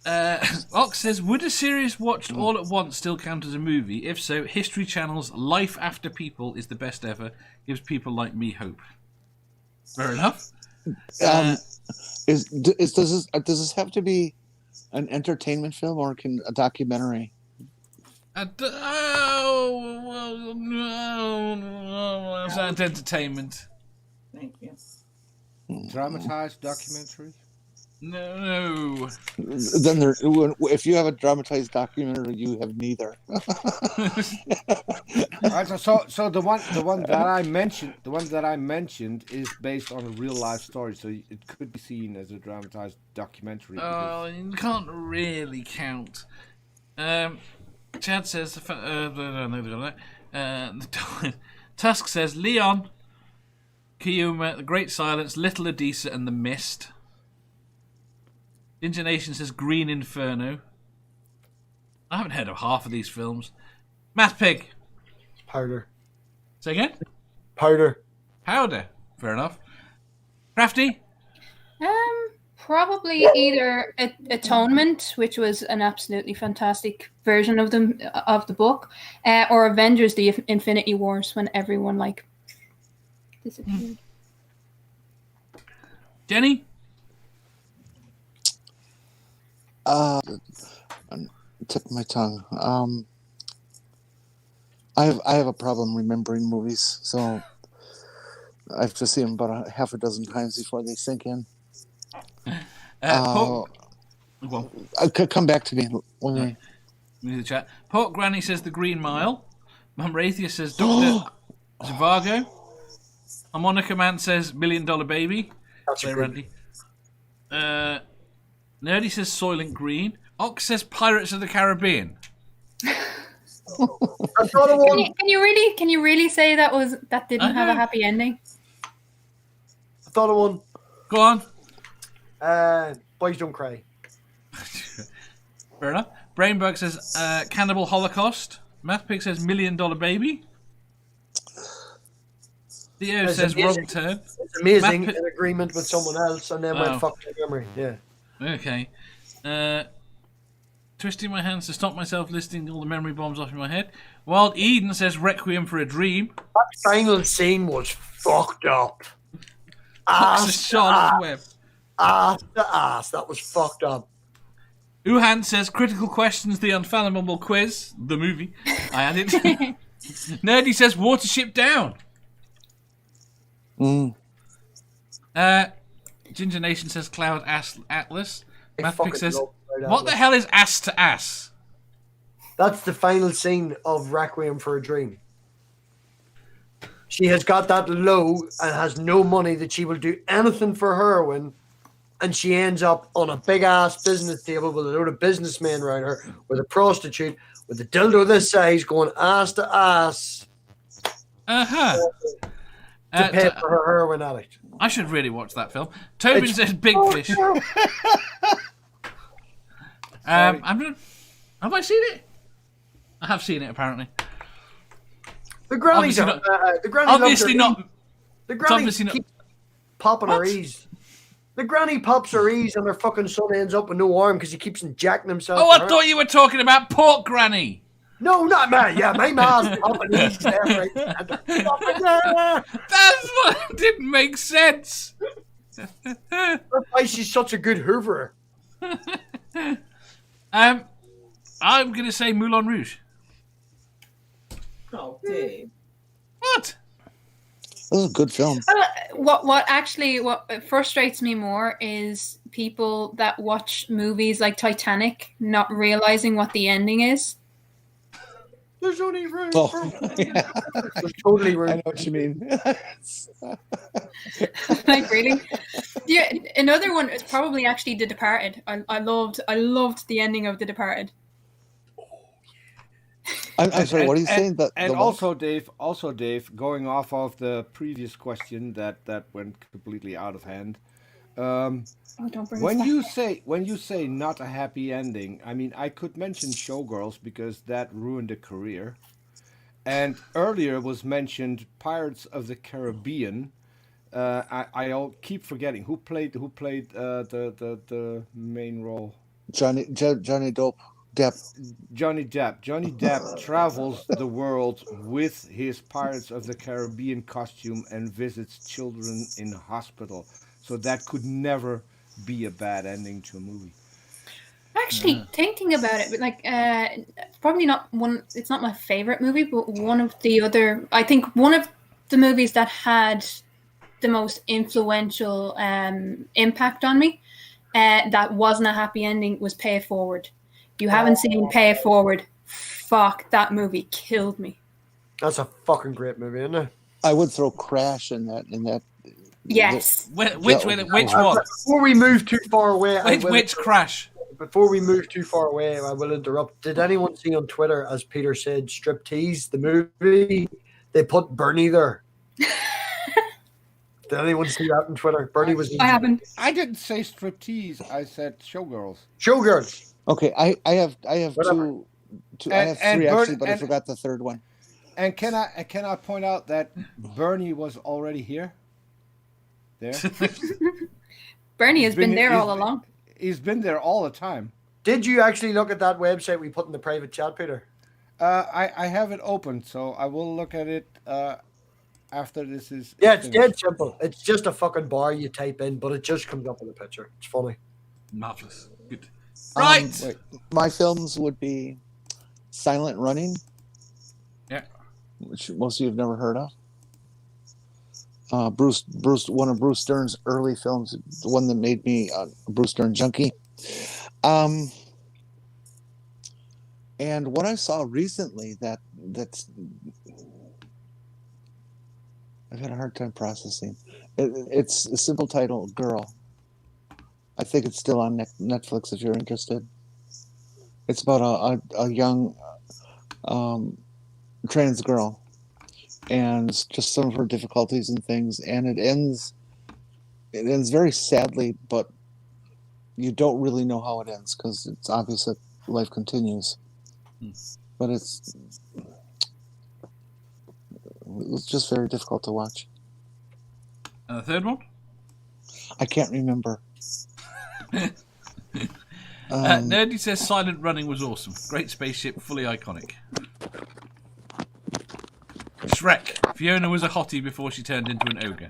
Ox says, would a series watched all at once still count as a movie? If so, History Channel's Life After People is the best ever. Gives people like me hope. Fair enough. Does this have to be an entertainment film or can a documentary? It's entertainment. Thank you. Dramatized documentary. No. Then if you have a dramatized documentary, you have neither. Right, so the one that I mentioned is based on a real life story, so it could be seen as a dramatized documentary. Oh, you can't really count. Chad says, Tusk says, Leon, Kioma, The Great Silence, Little Odessa, and The Mist. Ginger Nation says Green Inferno. I haven't heard of half of these films. Math Pig. Powder. Say again? Powder. Powder. Fair enough. Crafty? Probably either Atonement, which was an absolutely fantastic version of the book, or Avengers: The Infinity Wars, when everyone disappeared. Jenny? Tip of my tongue. I have a problem remembering movies, so I have to see them about half a dozen times before they sink in. Well, Come back to me. Okay. the chat. Pork Granny says The Green Mile. Mum Atheist says Dr. Zhivago. Harmonica Man says $1 Million Baby. That's Say a good. Randy. Nerdy says Soylent Green. Ox says Pirates of the Caribbean. I thought of one. Can you really say that didn't have a happy ending? I thought of one. Go on. Boys Don't Cry. Fair enough. Brainbug says Cannibal Holocaust. Mathpig says $1 Million Baby. Theo It's says amazing. Wrong Turn. It's amazing Matt- in agreement with someone else, and then went fuck my memory. Yeah. Okay. Twisting my hands to stop myself listing all the memory bombs off in my head. Wild Eden says Requiem for a Dream. That final scene was fucked up. Fox Ass to Charlotte's ass. Web. Ass to ass. That was fucked up. Uhan says Critical Questions, the Unfathomable Quiz, the movie. I added. Nerdy says Watership Down. Ginger Nation says Cloud Atlas. I Mathpick fucking says, love Cloud what the Atlas. hell is ass to ass? That's the final scene of Requiem for a Dream. She has got that low and has no money that she will do anything for heroin, and she ends up on a big ass business table with a load of businessmen around her, with a prostitute with a dildo this size going ass to ass Uh-huh. to pay for her heroin addict. I should really watch that film. Tobin It's- says Big Fish. Have I seen it? I have seen it, apparently. The granny's Obviously the granny Obviously loves her not. ease. The granny obviously not- keeps popping her What? ease. The granny pops her ease, and her fucking son ends up with no arm because he keeps injecting himself. Oh, with I her. thought you were talking about Pork Granny. No, not man. Yeah, my mom's popping ease there, right? That's what didn't make sense. That's why she's such a good hooverer. I'm going to say Moulin Rouge. Oh, Dave. What? This is a good film. What frustrates me more is people that watch movies like Titanic not realizing what the ending is. There's only room. Oh, There's totally I room. know what you mean. Like, really? Yeah, another one is probably actually The Departed. I loved the ending of The Departed. I'm sorry. What are you saying? And also, Dave, going off of the previous question that went completely out of hand. Don't bring When us back. you say not a happy ending, I mean, I could mention Showgirls because that ruined a career, and earlier was mentioned Pirates of the Caribbean. I'll keep forgetting who played the main role. Johnny Depp. Johnny Depp. Johnny Depp travels the world with his Pirates of the Caribbean costume and visits children in hospital. So that could never be a bad ending to a movie. Actually, thinking about it, but like, probably not one. It's not my favorite movie, but one of the other. I think one of the movies that had the most influential impact on me, that wasn't a happy ending, was Pay It Forward. You haven't seen Pay It Forward? Fuck, that movie killed me. That's a fucking great movie, isn't it? I would throw Crash in that. Yes. Which one? Before we move too far away, Which Crash? Before we move too far away, I will interrupt. Did anyone see on Twitter, as Peter said, Striptease, the movie? They put Bernie there. Did anyone see that on Twitter? Bernie was. I haven't. I didn't say striptease. I said Showgirls. Showgirls. Okay, I have Whatever. two. I have three actually, but I forgot the third one. And can I point out that Bernie was already here? There. Bernie has He's been been- there he's all been- along. He's been there all the time. Did you actually look at that website we put in the private chat, Peter? I have it open, so I will look at it after this is. Yeah, it's finished. dead simple. It's just a fucking bar you type in, but it just comes up in the picture. It's funny. Marvelous. Good. Right. My films would be Silent Running. Yeah. Which most of you have never heard of. Bruce, one of Bruce Stern's early films, the one that made me a Bruce Stern junkie. And what I saw recently that's I've had a hard time processing. It's a simple title, Girl. I think it's still on Netflix if you're interested. It's about a young trans girl and just some of her difficulties and things, and it ends very sadly, but you don't really know how it ends because it's obvious that life continues. But it's just very difficult to watch. And the third one? I can't remember. Nerdy says Silent Running was awesome. Great spaceship, fully iconic. Shrek. Fiona was a hottie before she turned into an ogre.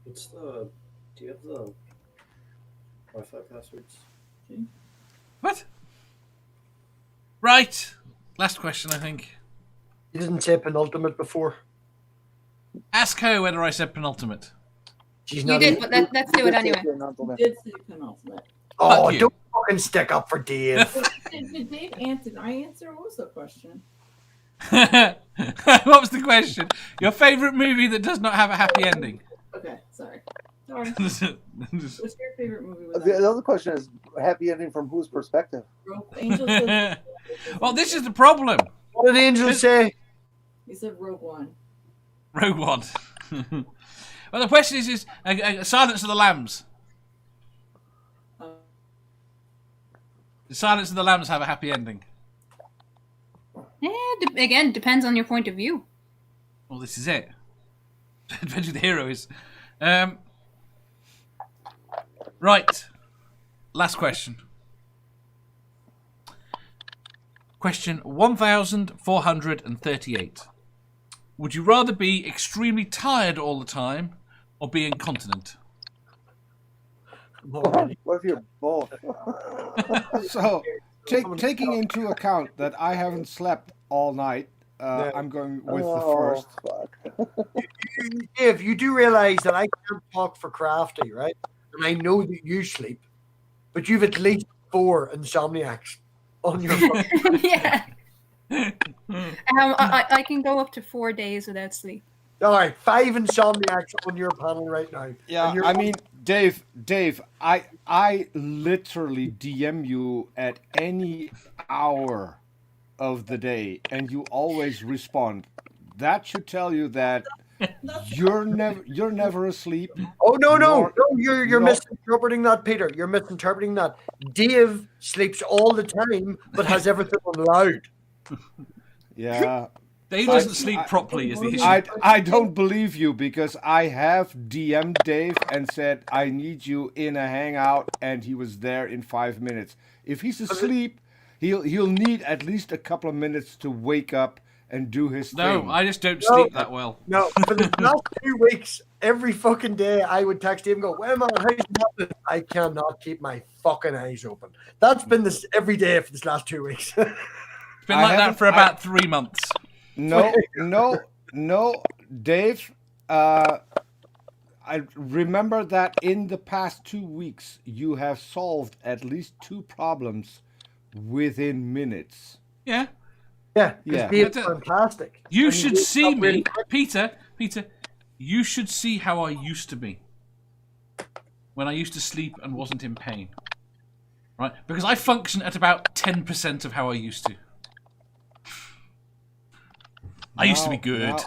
Do you have the Wi-Fi passwords? What? Right. Last question, I think. You didn't say penultimate before. Ask her whether I said penultimate. She's You not did, even- but let's do it anyway. You did say penultimate. Oh, Fuck you. don't fucking stick up for Dave. Did Dave answer? Did I answer? What was the question? What was the question? Your favourite movie that does not have a happy ending? Okay, sorry. What's your favorite movie? With The other question is happy ending from whose perspective? Rogue Angel said, Well, this is the problem. What did Angel say? he said Rogue One. Rogue One. Well, the question is Silence of the Lambs. Does Silence of the Lambs have a happy ending? Again, depends on your point of view. Well, this is it. Adventure of the Hero is. Right. Last question. Question 1438. Would you rather be extremely tired all the time or be incontinent? What if you're both? So, taking into account that I haven't slept all night, I'm going with the first. Fuck. Dave, you do realize that I can't talk for Crafty, right? And I know that you sleep, but you've at least 4 insomniacs on your phone. Yeah. I can go up to 4 days without sleep. All right, 5 insomniacs on your panel right now. Yeah, And you're- I mean, Dave, I literally DM you at any hour of the day, and you always respond. That should tell you that you're never asleep. Oh no, Nor- you're no. misinterpreting that, Peter. You're misinterpreting that. Dave sleeps all the time, but has everything on loud. Yeah, Dave doesn't sleep properly is the issue. I don't believe you because I have DM'd Dave and said I need you in a hangout, and he was there in 5 minutes. If he's asleep, he'll need at least a couple of minutes to wake up and do his No, thing. I just don't sleep that well. No, for the last 2 weeks, every fucking day I would text him and go, "Well, man, how's it happening?" I cannot keep my fucking eyes open. That's been this every day for this last 2 weeks. It's been I like that haven't- for about 3 months. No, Dave. I remember that in the past 2 weeks, you have solved at least 2 problems within minutes. Yeah. Yeah, Yeah. Dave's That's it. fantastic. You And he should wakes see up really me, quick. Peter, you should see how I used to be when I used to sleep and wasn't in pain. Right? Because I function at about 10% of how I used to. I used to be good.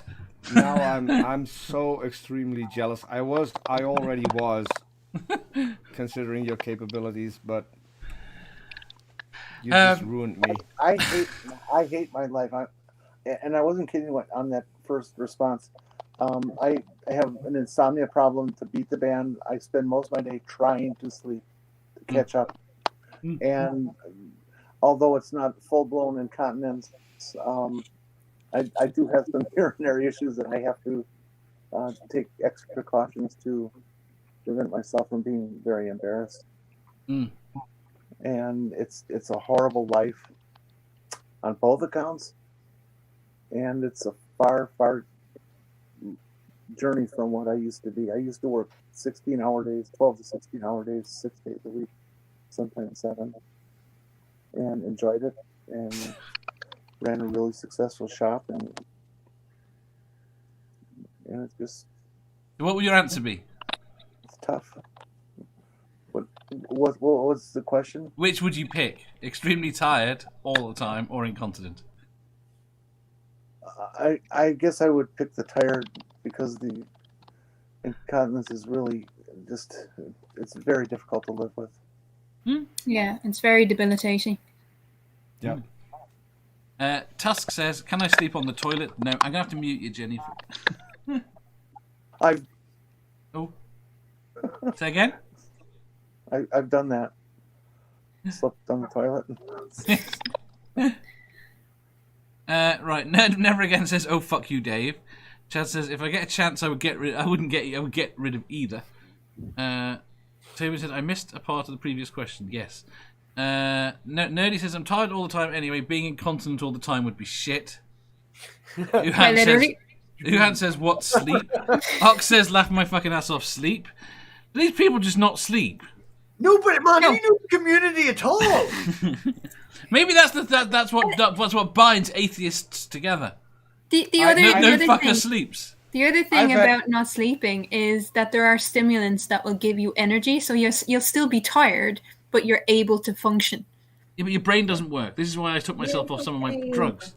Now I'm so extremely jealous. I already was, considering your capabilities, but you just ruined me. I hate my life. And I wasn't kidding on that first response. I have an insomnia problem to beat the band. I spend most of my day trying to sleep to catch up. And although it's not full-blown incontinence, I do have some urinary issues that I have to take extra precautions to prevent myself from being very embarrassed. and it's a horrible life on both accounts, and it's a far journey from what I used to be. I used to work 16-hour days, 12 to 16-hour days, 6 days a week, sometimes 7, and enjoyed it, and ran a really successful shop, and it's just... What will your answer be? It's tough. What was the question? Which would you pick? Extremely tired all the time or incontinent? I guess I would pick the tired, because the incontinence is really just, it's very difficult to live with. Yeah, it's very debilitating. Yeah. Tusk says, can I sleep on the toilet? No, I'm going to have to mute you, Jenny. Oh. Say again? I've done that. Slept on the toilet. Right. Never again says, "Oh fuck you, Dave." Chad says, "If I get a chance, I would get rid of either." Toby says, "I missed a part of the previous question." Yes. Nerdy says, "I'm tired all the time anyway. Being incontinent all the time would be shit." Uhan says, "What, sleep?" Ox says, "Laugh my fucking ass off, sleep." Do these people just not sleep? No, but man, you know the community at all. Maybe that's what binds atheists together. The other fucker thing, sleeps. The other thing about not sleeping is that there are stimulants that will give you energy, so you'll still be tired, but you're able to function. Yeah, but your brain doesn't work. This is why I took myself off some of my drugs.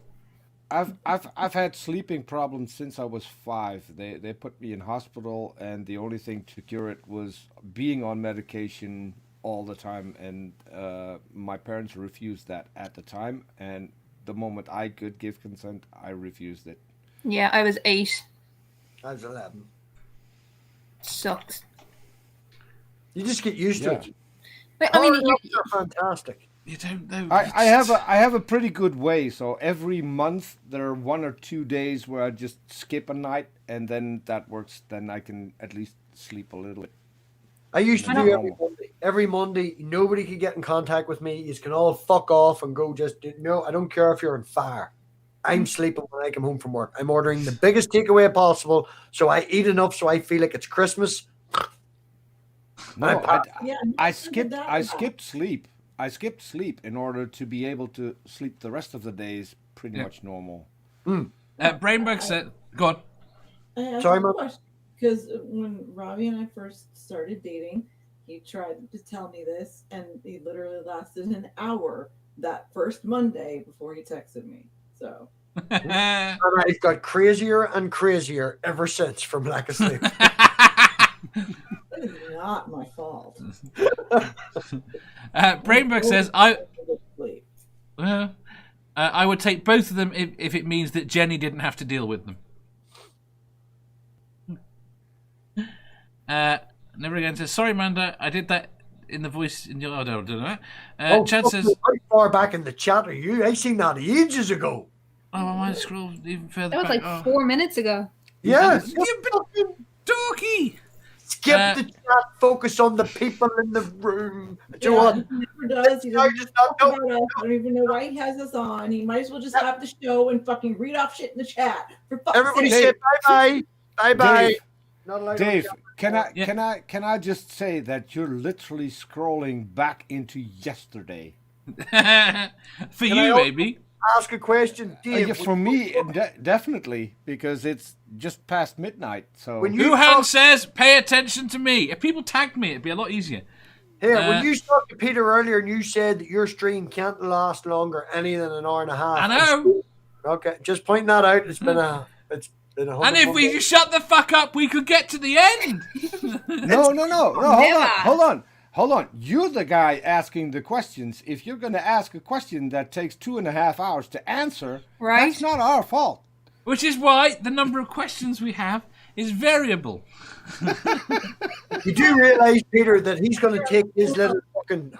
I've had sleeping problems since I was 5. They put me in hospital, and the only thing to cure it was being on medication all the time. And my parents refused that at the time. And the moment I could give consent, I refused it. Yeah, I was 8. I was 11. Sucks. You just get used to it. But, I mean, you're fantastic. You don't know. I have a pretty good way. So every month there are 1 or 2 days where I just skip a night, and then that works. Then I can at least sleep a little bit. I used to do every Monday. Every Monday, nobody could get in contact with me. You can all fuck off and go. No, I don't care if you're on fire. I'm sleeping when I come home from work. I'm ordering the biggest takeaway possible, so I eat enough so I feel like it's Christmas. No, I skipped sleep. I skipped sleep in order to be able to sleep the rest of the days pretty much normal. Brainbug said, go on. Sorry, because when Robbie and I first started dating, he tried to tell me this, and he literally lasted an hour that first Monday before he texted me. So, and I've got crazier and crazier ever since from lack of sleep. That is not my fault. Brainbug says, I would take both of them if it means that Jenny didn't have to deal with them. Never again says, sorry, Amanda, I did that in the voice in your... I don't know. Chad says... How far back in the chat are you? I seen that ages ago. Oh, I might scroll even further That was back. like 4 minutes ago. Yeah. You fucking dorky! Skip the chat, focus on the people in the room. He never does. He doesn't talk about us. I don't even know why he has us on. He might as well just have the show and fucking read off shit in the chat. For fuck's Everybody sake. say bye-bye. Bye-bye. Dave, can I just say that you're literally scrolling back into yesterday? For you, baby. Ask a question, Dave. For me, definitely, because it's just past midnight. So Wuhan says, "Pay attention to me." If people tagged me, it'd be a lot easier. Here, when you talked to Peter earlier, and you said that your stream can't last longer any than an hour and a half. I know. Okay, just pointing that out. It's been a. And if we just shut the fuck up, we could get to the end. No. Hold on. You're the guy asking the questions. If you're going to ask a question that takes 2.5 hours to answer, that's not our fault. Which is why the number of questions we have is variable. You do realize, Peter, that he's going to take his little fucking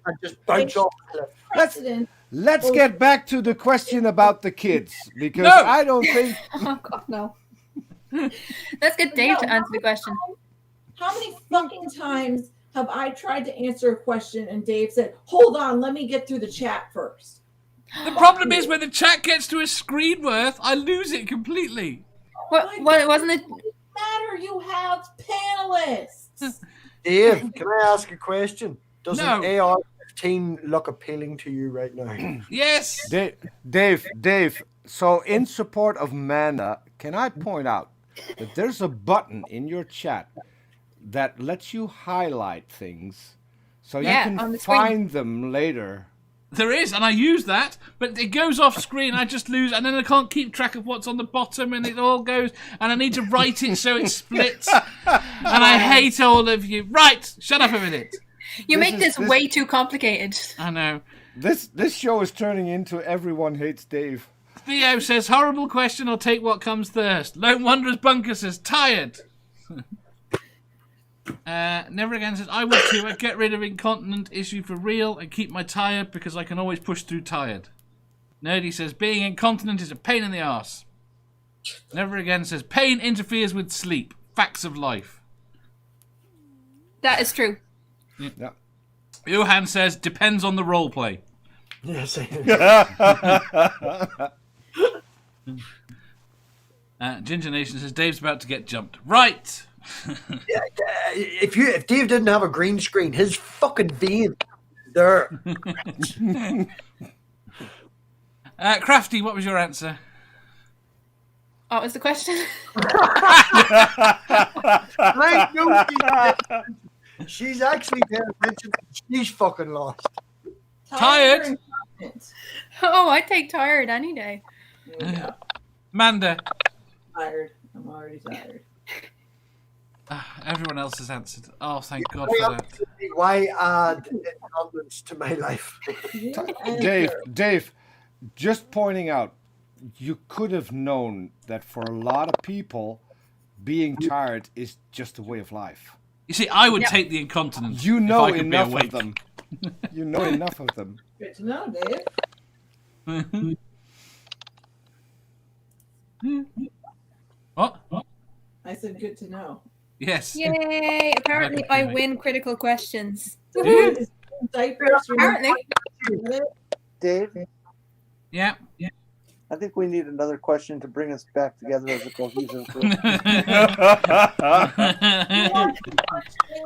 and just bounce off the cliff. Let's get back to the question about the kids, because I don't think... Oh, God, no. Let's get Dave to answer the question. How many fucking times have I tried to answer a question and Dave said, hold on, let me get through the chat first? The problem is when the chat gets to a screen worth, I lose it completely. What wasn't it? Matter, you have panelists. Dave, can I ask a question? Does No. an AR-15 look appealing to you right now? Yes. Dave. So in support of mana, can I point out that there's a button in your chat that lets you highlight things so you on can the screen. find them later. There is, and I use that, but it goes off screen. I just lose, and then I can't keep track of what's on the bottom, and it all goes, and I need to write it so it splits. And I hate all of you. Right, shut up a minute. You make this way too complicated. I know. This show is turning into Everyone Hates Dave. Theo says, horrible question, I'll take what comes first. Lone Wanderer's Bunker says, tired. Never Again says, I would too. I'd get rid of incontinent issue for real and keep my tired because I can always push through tired. Nerdy says, being incontinent is a pain in the arse. Never Again says, pain interferes with sleep. Facts of life. That is true. Yeah. Johan says, depends on the role play. Yes. Ginger Nation says, Dave's about to get jumped. Right. If Dave didn't have a green screen, his fucking vein there. Crafty, what was your answer? What was the question? I know she's actually paying attention. She's fucking lost. Tired? and confident. Oh, I take tired any day. Yeah, Manda. tired. I'm already tired. Everyone else has answered. Oh, thank God for that. Why add incontinence to my life? Dave, just pointing out, you could have known that for a lot of people, being tired is just a way of life. You see, I would take the incontinence. You know if I could be enough awake. of them. You know enough of them. Good to know, Dave. What? I said good to know. Yes. Yay! Apparently, I win critical questions. Is diapers Apparently. Dave, Yeah. I think we need another question to bring us back together as a cohesive group. more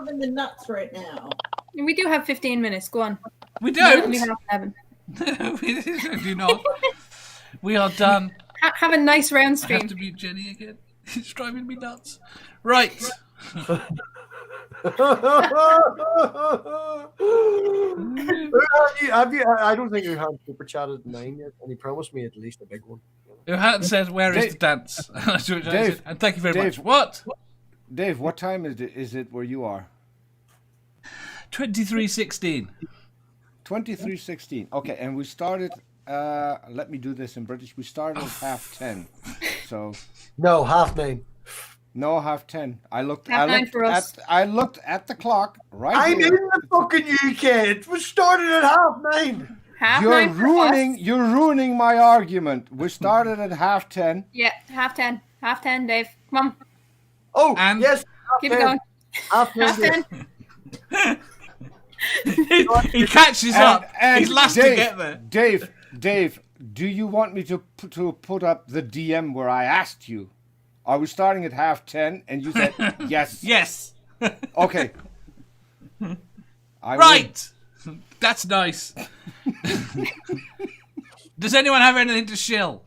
than the nuts right now. We do have 15 minutes. Go on. We don't. We have 7. We do not. We are done. Have a nice round I have stream. to mute Jenny again. It's driving me nuts. Right. Have you? I don't think you have super chatted 9 yet, and he promised me at least a big one. Johan says, "Where is Dave- the dance?" Dave, and thank you very Dave. much. What? Dave, what time is it where you are? 23:16. 23:16. Okay, and we started. Let me do this in British. We started at 10:30. So No, 9:30. no 10:30. I looked. Half I nine looked for us. I looked at the clock right I'm here. in the fucking UK. It was started at 9:30. Half You're 9 for us. You're ruining my argument. We started at 10:30. Yeah, half 10. Half 10, Dave. Come on. Oh, And- yes. Keep it going. Half 10. He catches up. He's last to get there. Dave, do you want me to put up the DM where I asked you? Are we starting at 10:30? And you said yes. Yes. Okay. I Right. That's nice. Does anyone have anything to shill?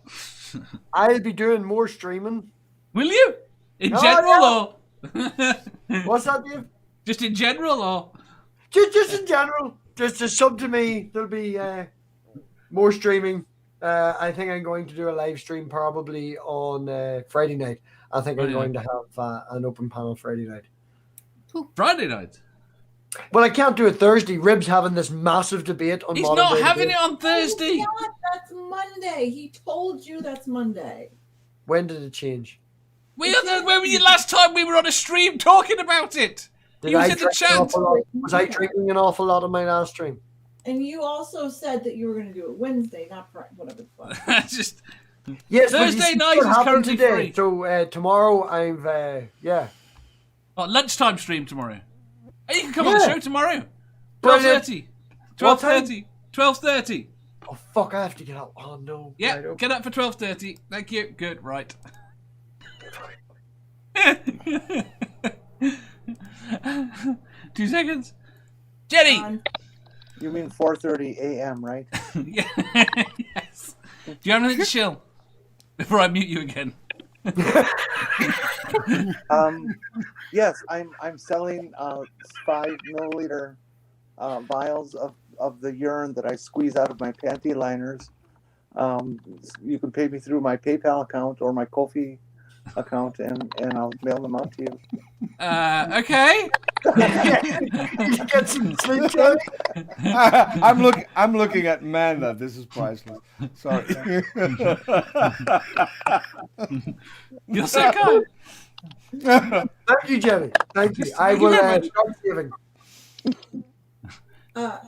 I'll be doing more streaming. Will you? In No, general, or What's that, Dave? just in general, or Just in general. Just a sub to me. There'll be more streaming. I think I'm going to do a live stream probably on Friday night. I think I'm going to have an open panel Friday night. Friday night? Well, I can't do it Thursday. Rib's having this massive debate on He's modern not day having debate. it on Thursday. Oh, God, that's Monday. He told you that's Monday. When did it change? When were you last time we were on a stream talking about it? He was in the drink an chat. awful lot? Was I drinking an awful lot on my last stream? And you also said that you were going to do it Wednesday, not Friday. Whatever the fuck. Just Yes, but you Thursday see night what is happened currently today. free. So tomorrow I've yeah. lunchtime stream tomorrow. Oh, you can come on the show tomorrow. Brilliant. 12:30. What time? 12:30. 12:30. Oh, fuck, I have to get up. Oh, no. Yeah, Right, okay. get up for 12:30. Thank you. Good, right. 2 seconds. Jenny! You mean 4:30 a.m., right? Yes. Do you have anything to shill? Before I mute you again. Yes, I'm selling 5 milliliter vials of the urine that I squeeze out of my panty liners. You can pay me through my PayPal account or my Ko-fi account, and I'll mail them out to you. Okay. Get some sleep, Johnny. I'm looking at Manda. This is priceless. Sorry. You're so kind. Thank you, Jenny. Thank you. I Thank you will very much. start saving.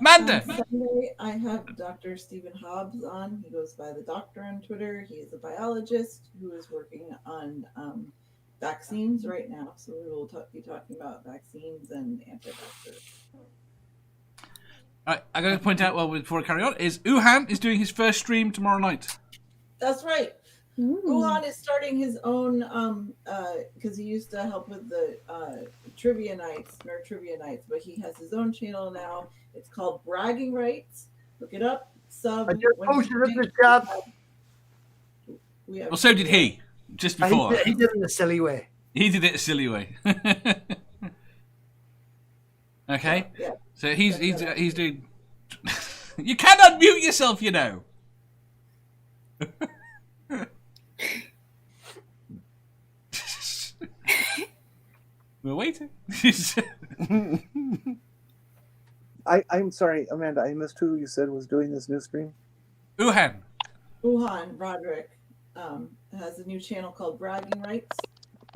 Manda. On Sunday, I have Dr. Stephen Hobbs on. He goes by the doctor on Twitter. He is a biologist who is working on vaccines right now. So we will be talking about vaccines and anti-vaxxers. All right, I'm going to point out, before I carry on, is Uhan is doing his first stream tomorrow night. That's right. Wuhan is starting his own, because he used to help with the trivia nights, nerd trivia nights, but he has his own channel now. It's called Bragging Rights. Look it up. Sub. I just posted it in the chat. Well, so did he, just before. He did it in a silly way. He did it a silly way. Okay. Yeah. So he's doing... You cannot mute yourself, you know. We're waiting. I'm sorry, Amanda, I missed who you said was doing this new stream. Wuhan Roderick has a new channel called Bragging Rights.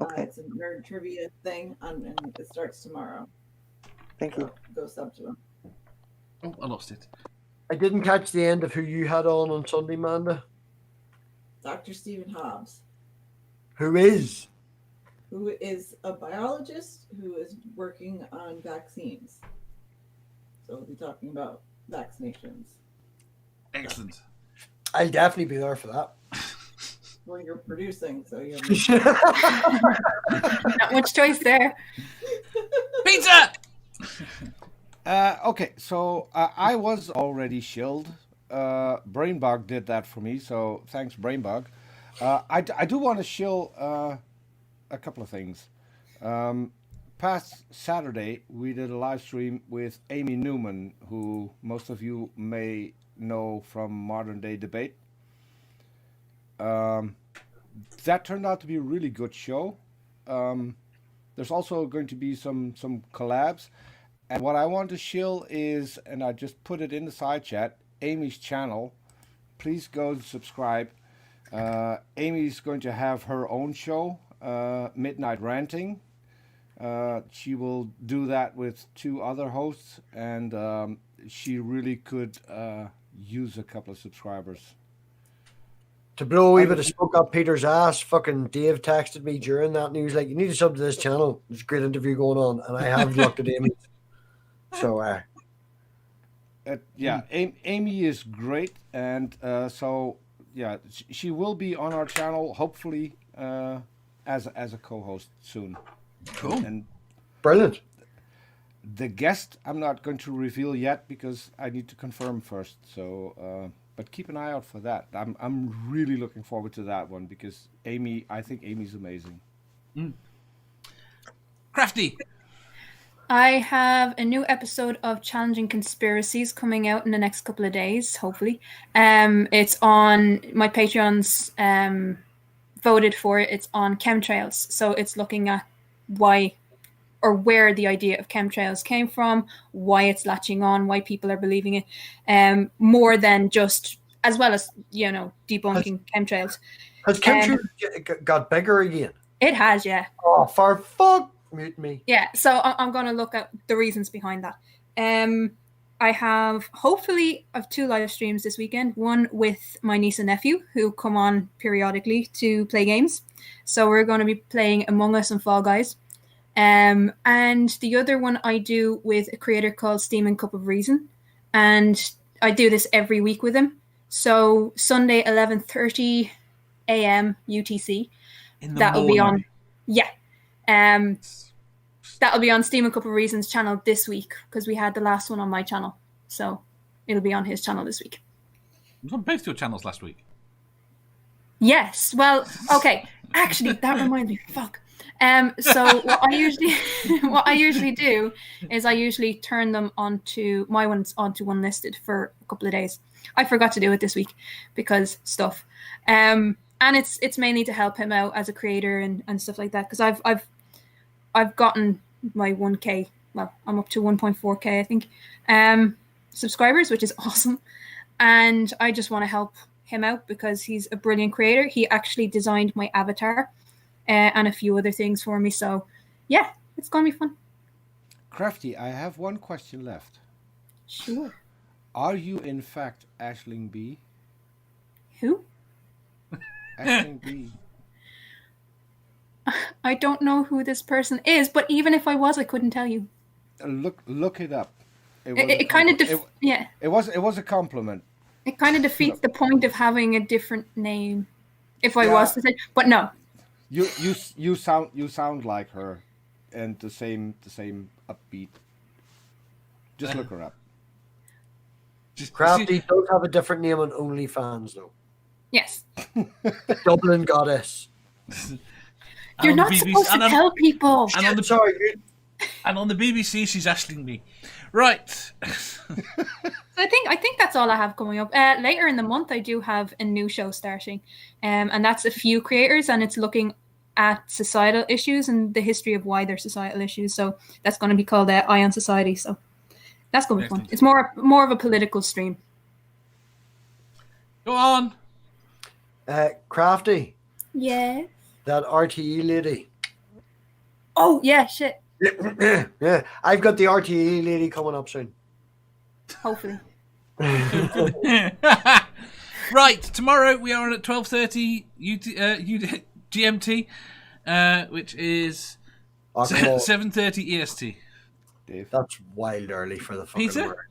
Okay. It's a nerd trivia thing, and it starts tomorrow. Thank you. So go sub to him. Oh, I lost it. I didn't catch the end of who you had on Sunday, Manda. Dr. Stephen Hobbs, Who is? who is a biologist who is working on vaccines. So we'll be talking about vaccinations. Excellent. I'll definitely be there for that. Well, you're producing, so you're. Not much choice there. Pizza! Okay, so I was already shilled. Brainbug did that for me, so thanks, Brainbug. I do want to shill a couple of things. Past Saturday, we did a live stream with Amy Newman, who most of you may know from Modern Day Debate. That turned out to be a really good show. There's also going to be some collabs. And what I want to shill is, and I just put it in the side chat, Amy's channel. Please go and subscribe. Amy's going to have her own show, Midnight Ranting. She will do that with 2 other hosts, and she really could use a couple of subscribers. To blow a wee bit of smoke up Peter's ass, fucking Dave texted me during that, and he was like, "You need to sub to this channel. There's a great interview going on," and I have looked at Amy. So, yeah, Amy is great, and so yeah, she will be on our channel hopefully as a co-host soon. Cool. And brilliant. the guest I'm not going to reveal yet because I need to confirm first. So, but keep an eye out for that. I'm really looking forward to that one because I think Amy's amazing. Crafty. I have a new episode of Challenging Conspiracies coming out in the next couple of days, hopefully. It's on my Patreon's voted for it. It's on chemtrails. So it's looking at why or where the idea of chemtrails came from, why it's latching on, why people are believing it, more than just, as well as, debunking chemtrails. Has chemtrails got bigger again? It has, yeah. Oh, for fuck. Mute me. Yeah, so I'm going to look at the reasons behind that. I have 2 live streams this weekend. One with my niece and nephew who come on periodically to play games. So we're going to be playing Among Us and Fall Guys. And the other one I do with a creator called Steaming Cup of Reason, and I do this every week with him. So Sunday 11:30 a.m. UTC. That'll be on. Yeah. That'll be on Steaming Cup of Reason's channel this week because we had the last one on my channel, so it'll be on his channel this week. It was on both your channels last week. Yes. Well, okay. Actually, that reminds me. Fuck. So what I usually do is I usually turn them onto my ones onto Unlisted for a couple of days. I forgot to do it this week because stuff. And it's mainly to help him out as a creator and stuff like that, because I've gotten my 1K. Well, I'm up to 1.4K, I think, subscribers, which is awesome. And I just want to help him out because he's a brilliant creator. He actually designed my avatar and a few other things for me. So, yeah, it's going to be fun. Crafty, I have one question left. Sure. Are you, in fact, Aisling B? Who? Aisling B. I don't know who this person is, but even if I was, I couldn't tell you. Look it up. It kind of yeah. It was a compliment. It kind of defeats the point of having a different name. If I was to say, but no. You sound like her, and the same upbeat. Just look her up. Crafty does have a different name on OnlyFans though. Yes. Dublin Goddess. You're not supposed to tell people. And on the and on the BBC, she's asking me. Right. So I think that's all I have coming up. Later in the month, I do have a new show starting, and that's a few creators, and it's looking at societal issues and the history of why they're societal issues. So that's going to be called Eye on Society. So that's going to be fun. It's more of a political stream. Go on. Crafty. Yeah. That RTE lady. Oh yeah, shit. Yeah, I've got the RTE lady coming up soon. Hopefully. Right, tomorrow we are on at 12:30 GMT, which is 7:30 EST. Dave, that's wild early for the fucking Peter? word.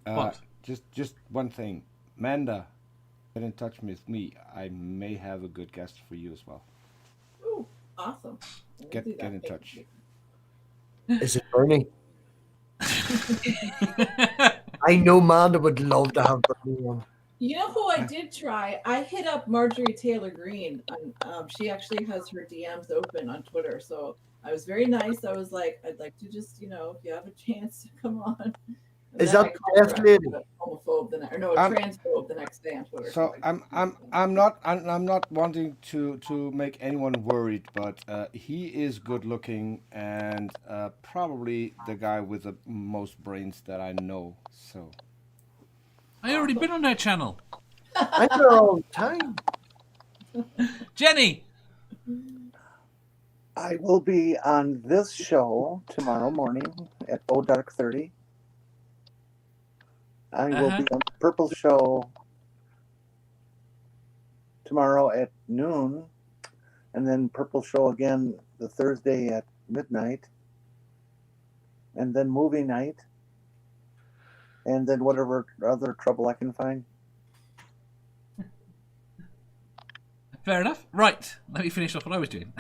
What? Just one thing, Manda, get in touch with me. I may have a good guest for you as well. Ooh, awesome. Get in touch. Is it Bernie? I know Manda would love to have Bernie on. You know who I did try? I hit up Marjorie Taylor Greene. And, she actually has her DMs open on Twitter. So I was very nice. I was like, I'd like to just, if you have a chance to come on. And is that the death lady? Homophobe transphobe the next day on Twitter. So I'm not wanting to make anyone worried, but he is good looking and probably the guy with the most brains that I know. So I already been on their channel. I'm there all the time. Jenny. I will be on this show tomorrow morning at Dark30. I will be on the Purple Show tomorrow at noon, and then Purple Show again the Thursday at midnight, and then movie night, and then whatever other trouble I can find. Fair enough. Right, let me finish off what I was doing.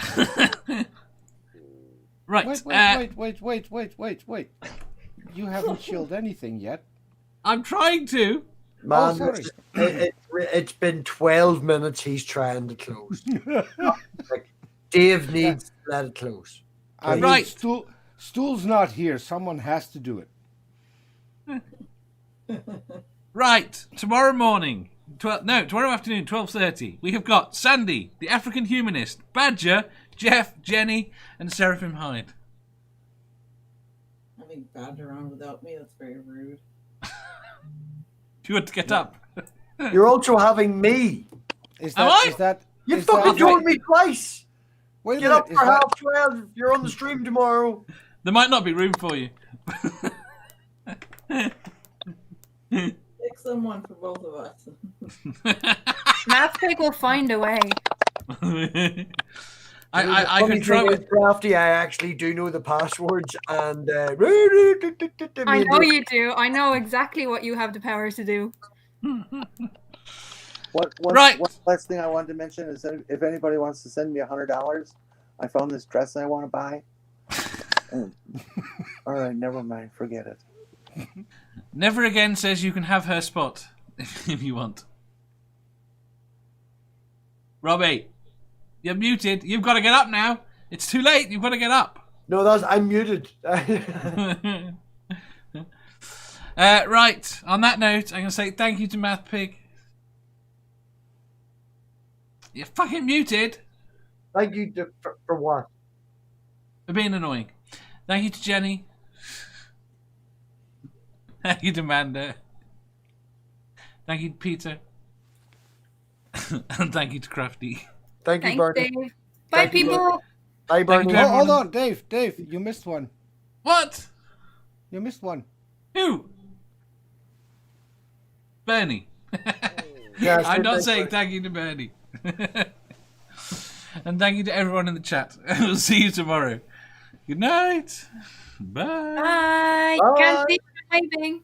Right. Wait. You haven't chilled anything yet. I'm trying to. Man, sorry. It's been 12 minutes he's trying to close. Like, Dave needs to let it close. Right. Stool's not here. Someone has to do it. Right. Tomorrow morning. Tomorrow afternoon, 12:30. We have got Sandy, the African humanist, Badger, Jeff, Jenny, and Seraphim Hyde. Having Badger on without me, that's very rude. Do you want to get up? You're also having me. Is Am I? You fucking told me twice. Wait a Get minute. up for 12:30. You're on the stream tomorrow. There might not be room for you. Pick someone for both of us. Mathpig will find a way. I Funny could try thing with. is, Crafty, I actually do know the passwords, and I know you do. I know exactly what you have the power to do. Right. One last thing I wanted to mention is that if anybody wants to send me $100, I found this dress I want to buy. All right, never mind. Forget it. Never again says you can have her spot if you want. Robbie, you're muted. You've got to get up now. It's too late. You've got to get up. No, I'm muted. Right. On that note, I'm going to say thank you to Math Pig. You're fucking muted. Thank you for what? For being annoying. Thank you to Jenny. Thank you to Amanda. Thank you to Peter. And thank you to Crafty. Thank you, Thanks, Bernie. Dave. Bye, people. Bye, Bernie. Thank you, Hold on, Dave, you missed one. What? You missed one. Who? Bernie. Yes, I'm not thanks, saying Bernie. thank you to Bernie. And thank you to everyone in the chat. We'll see you tomorrow. Good night. Bye. Bye. Bye. Can't see you typing.